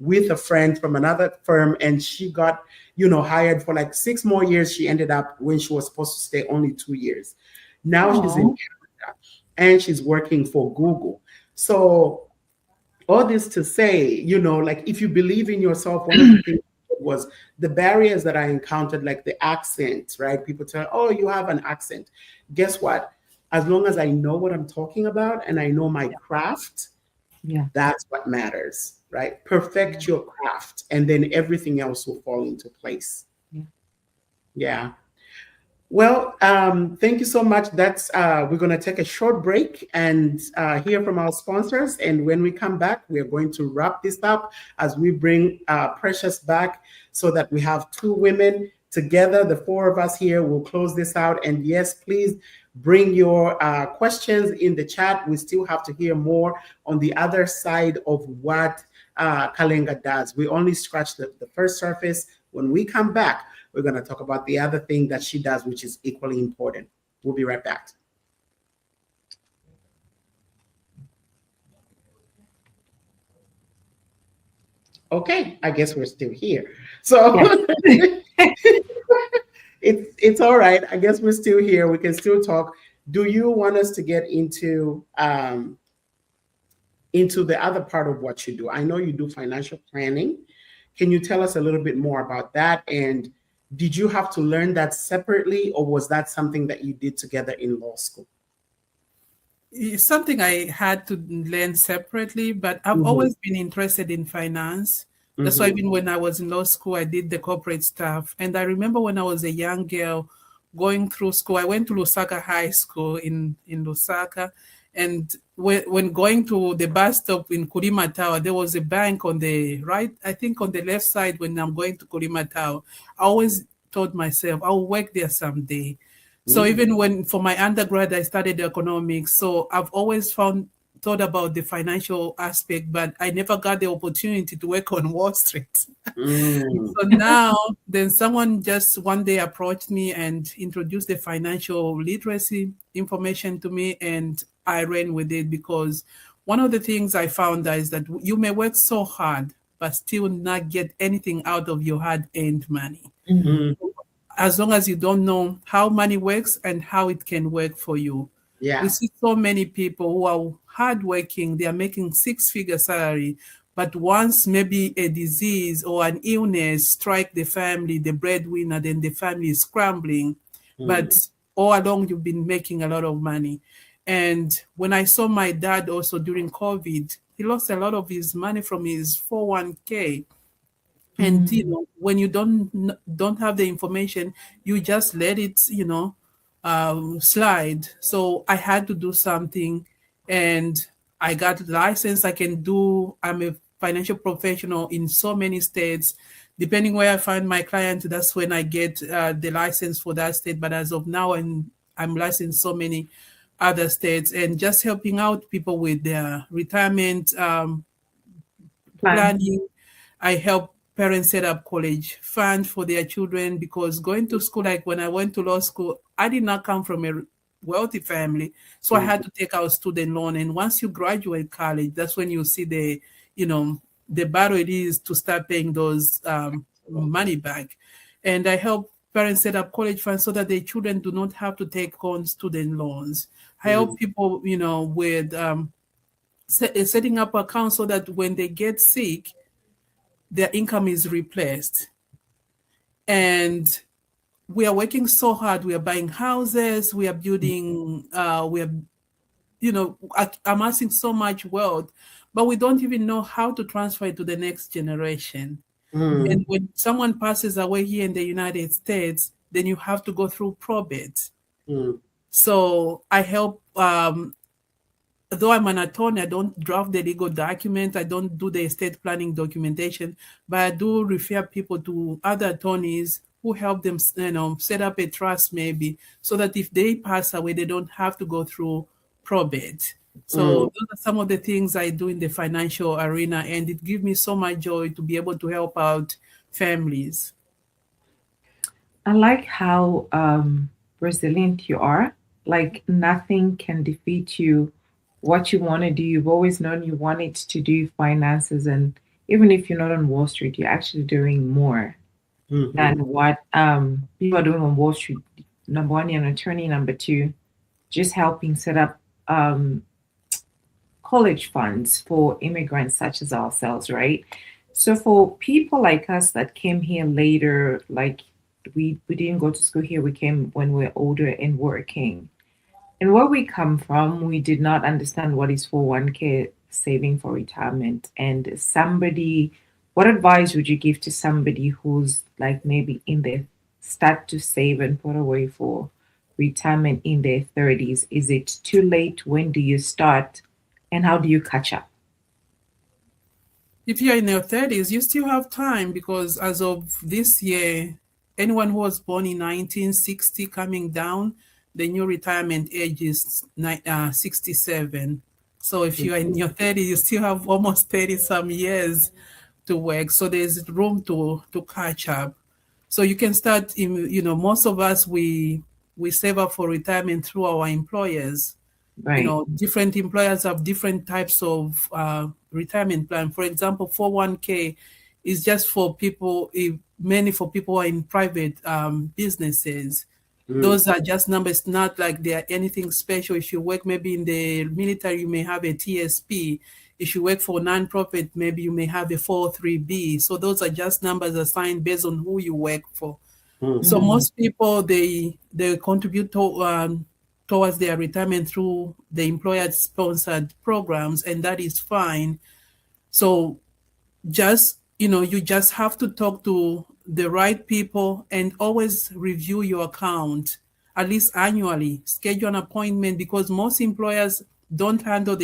Speaker 2: with a friend from another firm, and she got, hired for like 6 more years. She ended up when she was supposed to stay only 2 years. Now she's in Canada and she's working for Google. So all this to say, like if you believe in yourself, one of the things was the barriers that I encountered, like the accent, right? People tell, oh, you have an accent. Guess what? As long as I know what I'm talking about and I know my craft, that's what matters, right? Perfect your craft and then everything else will fall into place. Yeah. Well, thank you so much. We're going to take a short break and hear from our sponsors. And when we come back, we are going to wrap this up as we bring Precious back so that we have 2 women together. The 4 of us here will close this out. And yes, please bring your questions in the chat. We still have to hear more on the other side of what Kalenga does. We only scratched the first surface. When we come back, we're going to talk about the other thing that she does, which is equally important. We'll be right back. Okay, I guess we're still here. So it's all right. I guess we're still here. We can still talk. Do you want us to get into the other part of what you do? I know you do financial planning. Can you tell us a little bit more about that? And did you have to learn that separately, or was that something that you did together in law school?
Speaker 6: It's something I had to learn separately, but I've always been interested in finance. That's why even when I was in law school, I did the corporate stuff. And I remember when I was a young girl going through school, I went to Lusaka High School in Lusaka. And when going to the bus stop in Kurima Tower, there was a bank on the right, I think on the left side when I'm going to Kurima Tower. I always told myself, I'll work there someday. So even when for my undergrad, I studied economics. So I've always found thought about the financial aspect, but I never got the opportunity to work on Wall Street. So now, then someone just one day approached me and introduced the financial literacy information to me, and I ran with it, because one of the things I found is that you may work so hard, but still not get anything out of your hard-earned money. As long as you don't know how money works and how it can work for you.
Speaker 2: Yeah.
Speaker 6: We see so many people who are hardworking, they are making six-figure salary, but once maybe a disease or an illness strike the family, the breadwinner, then the family is scrambling. But all along, you've been making a lot of money. And when I saw my dad also during COVID, he lost a lot of his money from his 401k. And when you don't have the information, you just let it slide. So I had to do something, and I got licensed. I'm a financial professional in so many states. Depending where I find my client, that's when I get the license for that state. But as of now, I'm licensed in so many other states, and just helping out people with their retirement planning. I help parents set up college fund for their children, because going to school, like when I went to law school, I did not come from a wealthy family. So I had to take out student loan. And once you graduate college, that's when you see the battle it is to start paying those money back. And I help parents set up college funds so that their children do not have to take on student loans. I help people, with setting up accounts so that when they get sick, their income is replaced. And we are working so hard. We are buying houses. We are building, amassing so much wealth, but we don't even know how to transfer it to the next generation. And when someone passes away here in the United States, then you have to go through probate. So I help, though I'm an attorney, I don't draft the legal document. I don't do the estate planning documentation, but I do refer people to other attorneys who help them, set up a trust maybe, so that if they pass away, they don't have to go through probate. So those are some of the things I do in the financial arena, and it gives me so much joy to be able to help out families.
Speaker 3: I like how resilient you are. Like nothing can defeat you. What you want to do, you've always known you wanted to do finances, and even if you're not on Wall Street, you're actually doing more than what people are doing on Wall Street. Number one, you're an attorney. Number two, just helping set up college funds for immigrants such as ourselves, right? So for people like us that came here later, like we didn't go to school here, we came when we were older and working. And where we come from, we did not understand what is 401k saving for retirement. And what advice would you give to somebody who's like maybe in their start to save and put away for retirement in their 30s? Is it too late? When do you start? And how do you catch up?
Speaker 6: If you're in your 30s, you still have time, because as of this year, anyone who was born in 1960 coming down, the new retirement age is 67. So if you're in your 30s, you still have almost 30 some years to work. So there's room to catch up. So you can start, most of us, we save up for retirement through our employers.
Speaker 3: Right.
Speaker 6: Different employers have different types of retirement plan. For example, 401k is just for people, mainly for people who are in private businesses. Those are just numbers, not like they're anything special. If you work maybe in the military, you may have a TSP. If you work for a nonprofit, maybe you may have a 403B. So those are just numbers assigned based on who you work for. So most people, they contribute towards their retirement through the employer-sponsored programs, and that is fine. So you just have to talk to the right people and always review your account at least annually. Schedule an appointment, because most employers don't handle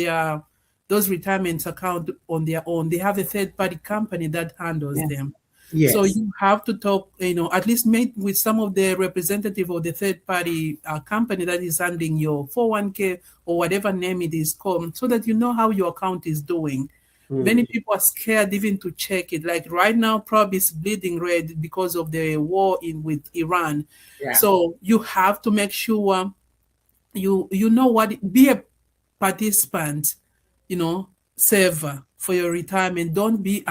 Speaker 6: those retirement account on their own. They have a third-party company that handles them. So
Speaker 2: Yes.
Speaker 6: you have to talk, at least meet with some of the representative of the third party company that is handling your 401k or whatever name it is called, so that you know how your account is doing. Many people are scared even to check it. Like right now, probably it's bleeding red because of the war with Iran.
Speaker 2: Yeah.
Speaker 6: So you have to make sure you know what, be a participant, saver for your retirement. Don't be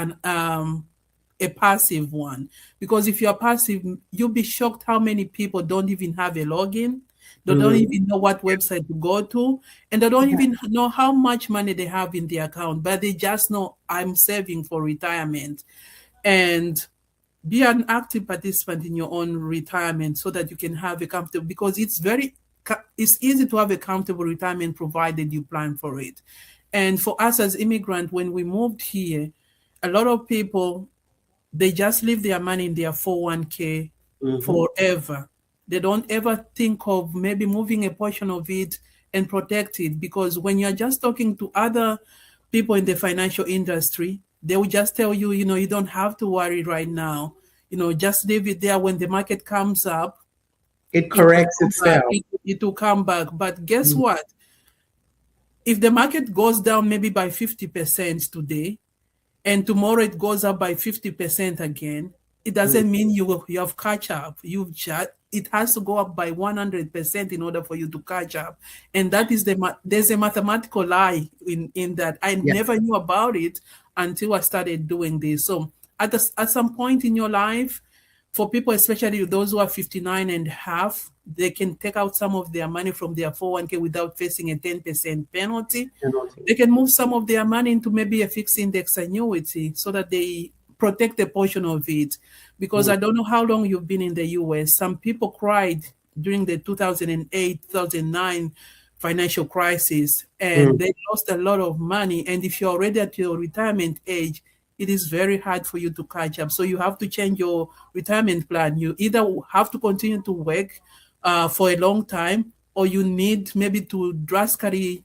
Speaker 6: a passive one, because if you're passive, you'll be shocked how many people don't even have a login. They don't even know what website to go to, and they don't even know how much money they have in the account, but they just know I'm saving for retirement. And be an active participant in your own retirement so that you can have a comfortable, because it's easy to have a comfortable retirement provided you plan for it. And for us as immigrants, when we moved here, a lot of people, they just leave their money in their 401k forever. They don't ever think of maybe moving a portion of it and protect it, because when you're just talking to other people in the financial industry, they will just tell you, you don't have to worry right now. Just leave it there. When the market comes up,
Speaker 2: It corrects itself.
Speaker 6: It will come back. But guess what? If the market goes down maybe by 50% today, and tomorrow it goes up by 50% again, it doesn't mean you have catch up. It has to go up by 100% in order for you to catch up. And that is there's a mathematical lie in that. I never knew about it until I started doing this. So at some point in your life, for people, especially those who are 59 and a half, they can take out some of their money from their 401k without facing a 10% penalty. They can move some of their money into maybe a fixed index annuity so that they protect a portion of it. Because I don't know how long you've been in the US. Some people cried during the 2008, 2009 financial crisis, and they lost a lot of money. And if you're already at your retirement age, it is very hard for you to catch up. So you have to change your retirement plan. You either have to continue to work for a long time, or you need maybe to drastically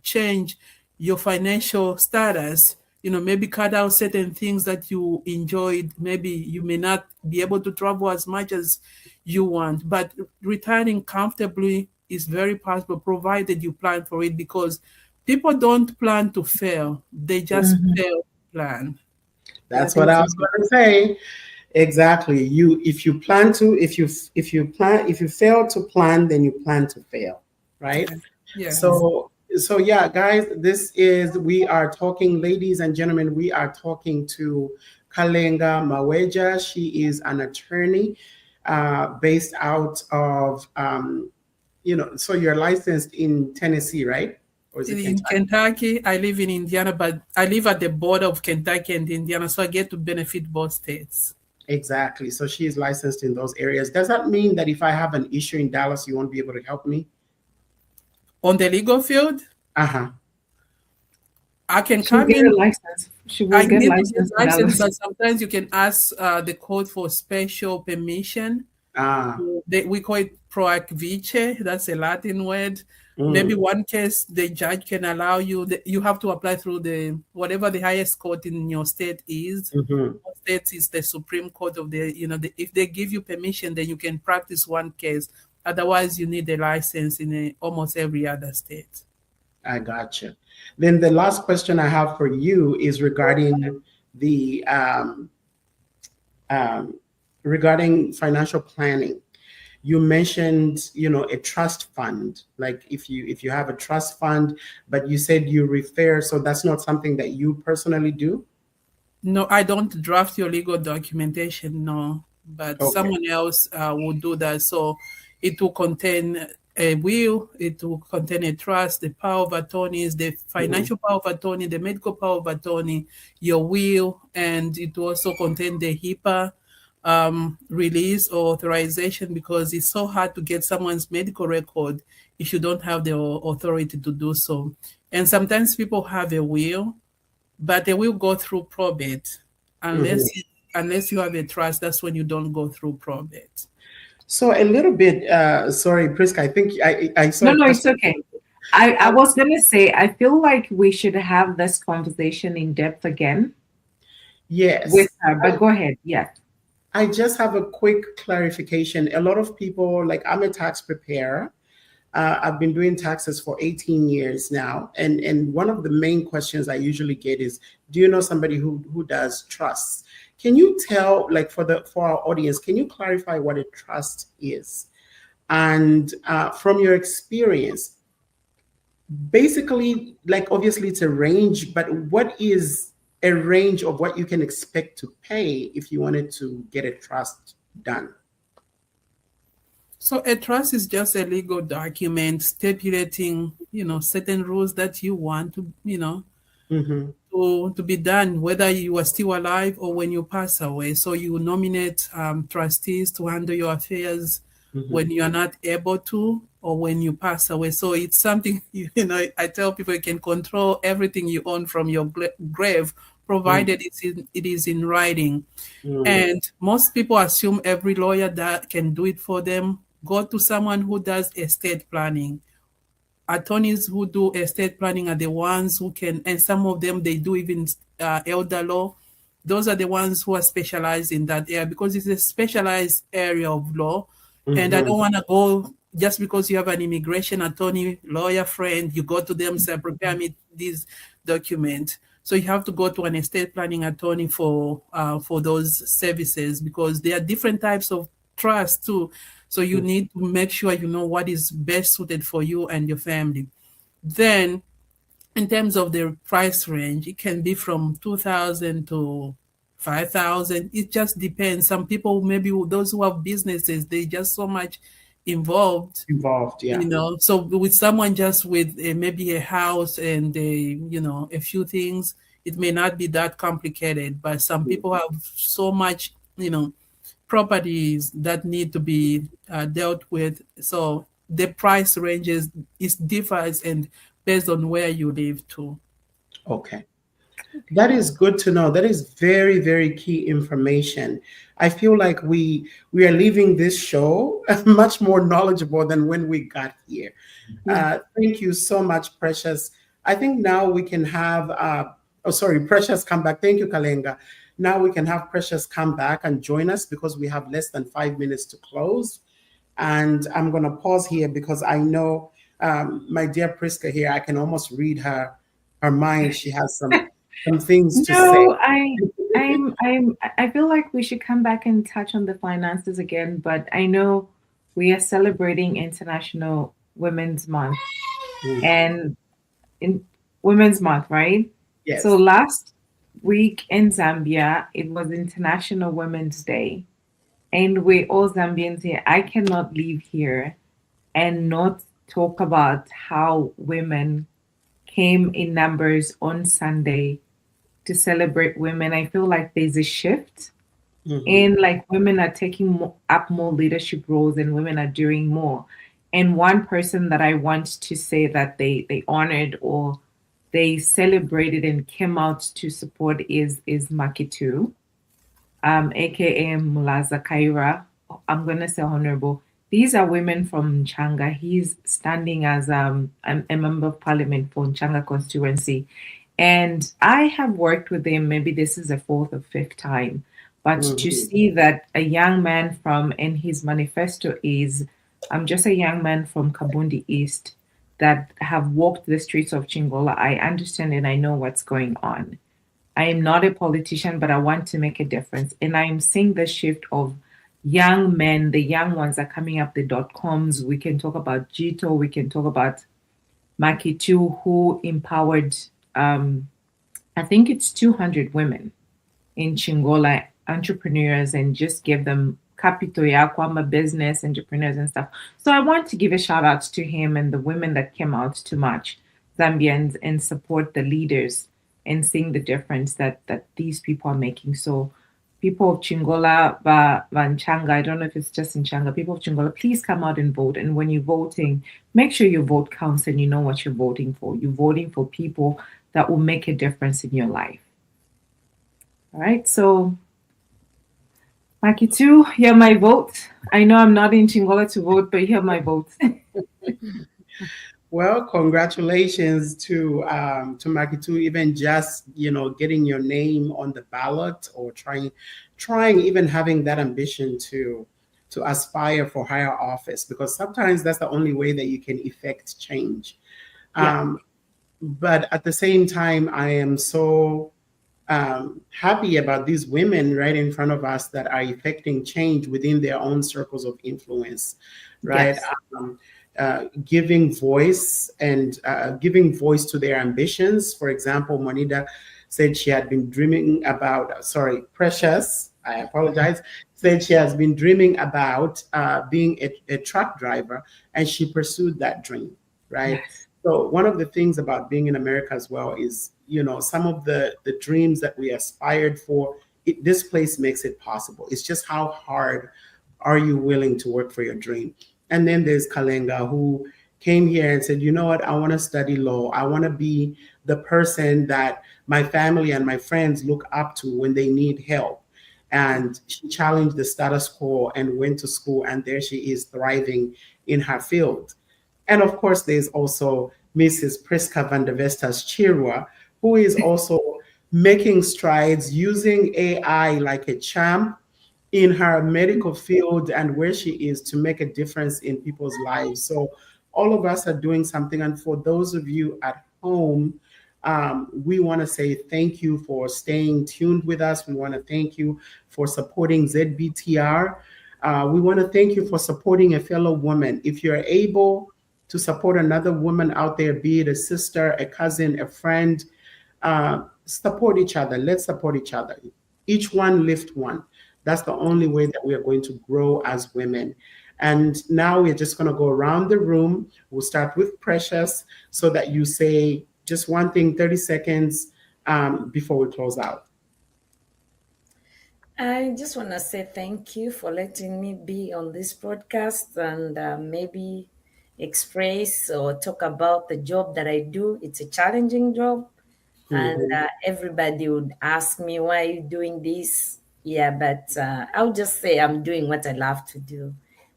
Speaker 6: change your financial status. Maybe cut out certain things that you enjoyed. Maybe you may not be able to travel as much as you want, but retiring comfortably is very possible, provided you plan for it, because people don't plan to fail. They just fail to plan.
Speaker 2: That's what I was going to say. Exactly. If you fail to plan, then you plan to fail, right?
Speaker 6: Yeah.
Speaker 2: So yeah, guys, we are talking, ladies and gentlemen, we are talking to Kalenga Maweja. She is an attorney based out of, so you're licensed in Tennessee, right? Or is it
Speaker 6: in Kentucky? I live in Indiana, but I live at the border of Kentucky and Indiana, so I get to benefit both states.
Speaker 2: Exactly. So she is licensed in those areas. Does that mean that if I have an issue in Dallas, you won't be able to help me?
Speaker 6: On the legal field?
Speaker 2: I
Speaker 6: can come in.
Speaker 3: She will get licensed,
Speaker 6: but sometimes you can ask the court for special permission. We call it pro hac vice. That's a Latin word. Maybe one case the judge can allow you. You have to apply through whatever the highest court in your state is. State is the Supreme Court of if they give you permission, then you can practice one case. Otherwise, you need a license in almost every other state.
Speaker 2: I gotcha. Then the last question I have for you is regarding the regarding financial planning. You mentioned, a trust fund. Like if you have a trust fund, but you said you refer, so that's not something that you personally do?
Speaker 6: No, I don't draft your legal documentation, no. But someone else will do that. So it will contain a will, it will contain a trust, the power of attorneys, the financial power of attorney, the medical power of attorney, your will, and it will also contain the HIPAA release or authorization, because it's so hard to get someone's medical record if you don't have the authority to do so. And sometimes people have a will, but they will go through probate. Unless you have a trust, that's when you don't go through probate.
Speaker 2: So a little bit, sorry, Priska, I think I saw.
Speaker 3: No, it's okay. I was going to say, I feel like we should have this conversation in depth again.
Speaker 2: Yes.
Speaker 3: with her. But go ahead. Yes.
Speaker 2: I just have a quick clarification. A lot of people, like I'm a tax preparer. I've been doing taxes for 18 years now. And one of the main questions I usually get is, do you know somebody who does trusts? Can you tell, like for our audience, can you clarify what a trust is? And from your experience, basically, like obviously it's a range, but what is a range of what you can expect to pay if you wanted to get a trust done?
Speaker 6: So a trust is just a legal document stipulating, certain rules that you want to,
Speaker 2: Mm-hmm.
Speaker 6: to be done, whether you are still alive or when you pass away. So you nominate trustees to handle your affairs
Speaker 2: Mm-hmm.
Speaker 6: when you are not able to or when you pass away. So it's something, I tell people you can control everything you own from your grave, provided it is in writing.
Speaker 2: Mm-hmm.
Speaker 6: And most people assume every lawyer that can do it for them. Go to someone who does estate planning. Attorneys who do estate planning are the ones who can, and some of them they do even elder law. Those are the ones who are specialized in that area because it's a specialized area of law. And I don't want to go just because you have an immigration attorney, lawyer friend, you go to them, say, prepare me this document. So you have to go to an estate planning attorney for those services because there are different types of trust too. So you need to make sure you know what is best suited for you and your family. Then, in terms of the price range, it can be from 2,000 to 5,000. It just depends. Some people, maybe those who have businesses, they just so much involved.
Speaker 2: Yeah.
Speaker 6: So with someone just with maybe a house and a few things, it may not be that complicated. But some people have so much, properties that need to be dealt with. So the price ranges differs and based on where you live too.
Speaker 2: Okay. That is good to know. That is very, very key information. I feel like we are leaving this show much more knowledgeable than when we got here. Thank you so much, Precious. I think now we can have, Precious, come back. Thank you, Kalenga. Now we can have Precious come back and join us because we have less than 5 minutes to close. And I'm going to pause here because I know my dear Priska here, I can almost read her mind. She has some things to say.
Speaker 3: No, I feel like we should come back and touch on the finances again, but I know we are celebrating International Women's Month and in Women's Month, right?
Speaker 2: Yes.
Speaker 3: So last week in Zambia, it was International Women's Day. And we're all Zambians here. I cannot leave here and not talk about how women came in numbers on Sunday to celebrate women. I feel like there's a shift in like women are taking up more leadership roles and women are doing more. And one person that I want to say that they honored or they celebrated and came out to support is Makitu, aka Mulaza Kaira. I'm gonna say honorable. These are women from Nchanga. He's standing as a member of parliament for Nchanga constituency. And I have worked with him, maybe this is the fourth or fifth time. But to see that a young man and his manifesto is, I'm just a young man from Kabundi East that have walked the streets of Chingola. I understand and I know what's going on. I am not a politician, but I want to make a difference. And I'm seeing the shift of young men, the young ones are coming up, the .coms. We can talk about Jito, we can talk about Makitu, who empowered, I think it's 200 women in Chingola, entrepreneurs, and just give them capital yakwama business, entrepreneurs and stuff. So I want to give a shout out to him and the women that came out to march, Zambians, and support the leaders and seeing the difference that these people are making. So people of Chingola, Nchanga, I don't know if it's just in Nchanga, people of Chingola, please come out and vote. And when you're voting, make sure your vote counts and you know what you're voting for. You're voting for people that will make a difference in your life. All right, so Makitu, you have my vote. I know I'm not in Chingola to vote, but you have my vote.
Speaker 2: Well, congratulations to Makitu, even just getting your name on the ballot, or trying even having that ambition to aspire for higher office, because sometimes that's the only way that you can effect change.
Speaker 3: Yeah.
Speaker 2: But at the same time, I am so happy about these women right in front of us that are effecting change within their own circles of influence, right?
Speaker 3: Yes.
Speaker 2: Giving voice and giving voice to their ambitions. For example, Monida said she had been dreaming about, sorry, Precious, I apologize, said she has been dreaming about being a truck driver, and she pursued that dream, right?
Speaker 3: Yes.
Speaker 2: So one of the things about being in America as well is, some of the dreams that we aspired for, this place makes it possible. It's just how hard are you willing to work for your dream? And then there's Kalenga, who came here and said, you know what, I want to study law. I want to be the person that my family and my friends look up to when they need help. And she challenged the status quo and went to school, and there she is thriving in her field. And of course, there's also Mrs. Priska van der Vestas Chirwa, who is also making strides using AI like a champ in her medical field and where she is to make a difference in people's lives. So all of us are doing something. And for those of you at home, we want to say thank you for staying tuned with us. We want to thank you for supporting ZBTR. We want to thank you for supporting a fellow woman. If you're able to support another woman out there, be it a sister, a cousin, a friend, support each other. Let's support each other. Each one lift one. That's the only way that we are going to grow as women. And now we're just going to go around the room. We'll start with Precious, so that you say just one thing, 30 seconds before we close out.
Speaker 5: I just want to say thank you for letting me be on this broadcast and maybe express or talk about the job that I do. It's a challenging job. And everybody would ask me, why are you doing this? Yeah, but I'll just say I'm doing what I love to do,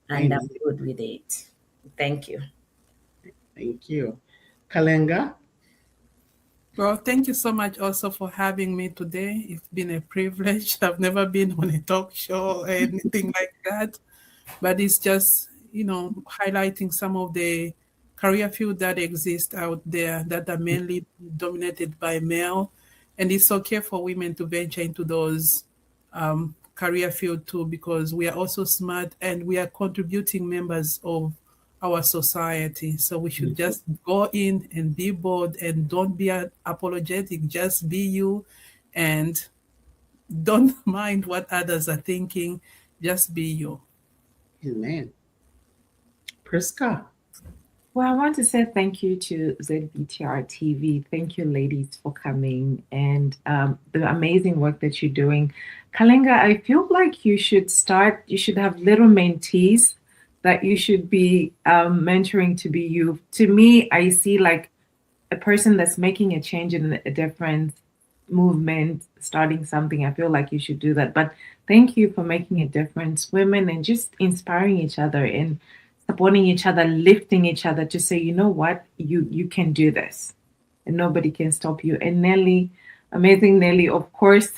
Speaker 5: and I'm good with it. Thank you.
Speaker 2: Thank you. Kalenga?
Speaker 6: Well, thank you so much also for having me today. It's been a privilege. I've never been on a talk show or anything like that, but it's just, highlighting some of the career fields that exist out there that are mainly dominated by male. And it's okay for women to venture into those career field too, because we are also smart and we are contributing members of our society. So we should just go in and be bold and don't be apologetic. Just be you and don't mind what others are thinking. Just be you.
Speaker 2: Amen. Priska?
Speaker 3: Well, I want to say thank you to ZBTR TV. Thank you, ladies, for coming and the amazing work that you're doing. Kalenga, I feel like you should have little mentees that you should be mentoring to be you. To me, I see like a person that's making a change in a different movement, starting something. I feel like you should do that. But thank you for making a difference, women, and just inspiring each other and supporting each other, lifting each other to say, you know what, you can do this and nobody can stop you. And Nelly, amazing Nelly, of course,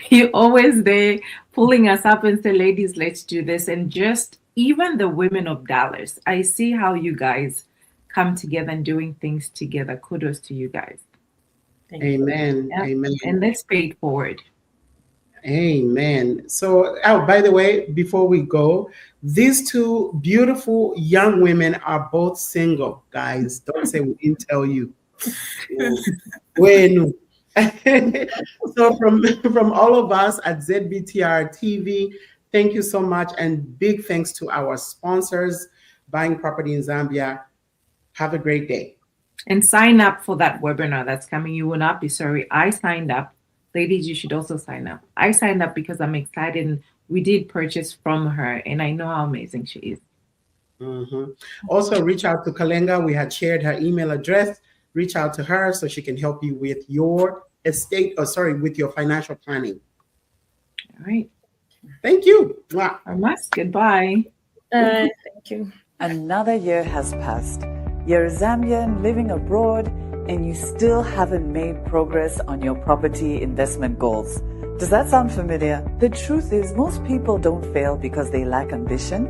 Speaker 3: you're always there pulling us up and say, ladies, let's do this. And just even the women of Dallas, I see how you guys come together and doing things together. Kudos to you guys.
Speaker 2: Amen.
Speaker 3: Yeah.
Speaker 2: Amen.
Speaker 3: And let's pay it forward.
Speaker 2: Amen. So, by the way, before we go, these two beautiful young women are both single, guys. Don't say we didn't tell you. When so from all of us at ZBTR TV, thank you so much, and big thanks to our sponsors, Buying Property in Zambia. Have a great day.
Speaker 3: And sign up for that webinar that's coming. You will not be sorry. I signed up. Ladies, you should also sign up. I signed up because I'm excited, and we did purchase from her, and I know how amazing she is.
Speaker 2: Also, reach out to Kalenga. We had shared her email address. Reach out to her so she can help you with your with your financial planning.
Speaker 3: All right.
Speaker 2: Thank you.
Speaker 3: Goodbye.
Speaker 5: Thank you.
Speaker 4: Another year has passed. You're a Zambian living abroad and you still haven't made progress on your property investment goals. Does that sound familiar? The truth is, most people don't fail because they lack ambition.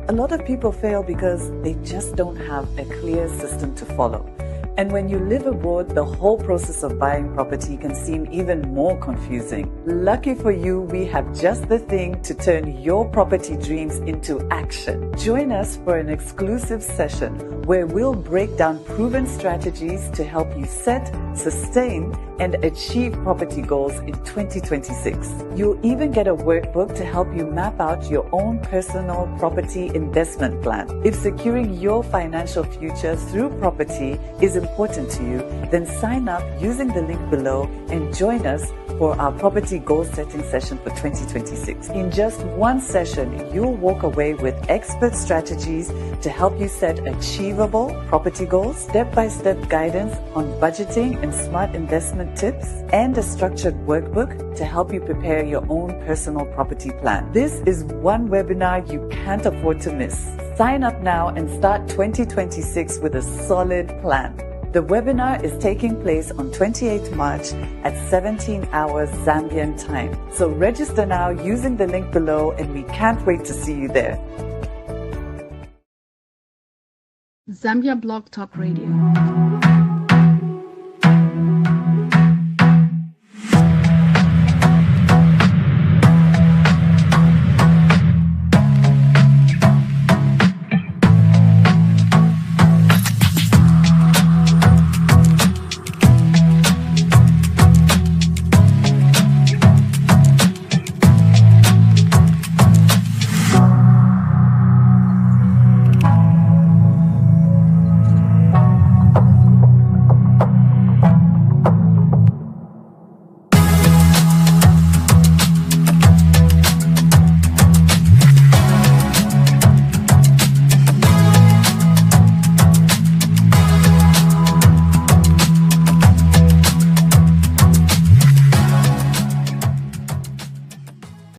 Speaker 4: A lot of people fail because they just don't have a clear system to follow. And when you live abroad, the whole process of buying property can seem even more confusing. Lucky for you, we have just the thing to turn your property dreams into action. Join us for an exclusive session where we'll break down proven strategies to help you set, sustain, and achieve property goals in 2026. You'll even get a workbook to help you map out your own personal property investment plan. If securing your financial future through property is important to you, then sign up using the link below and join us for our property goal setting session for 2026. In just one session, you'll walk away with expert strategies to help you set achievable property goals, step-by-step guidance on budgeting and smart investment tips, and a structured workbook to help you prepare your own personal property plan. This is one webinar you can't afford to miss. Sign up now and start 2026 with a solid plan. The webinar is taking place on 28th March at 17 hours Zambian time. So register now using the link below and we can't wait to see you there.
Speaker 1: Zambia Blog Talk Radio.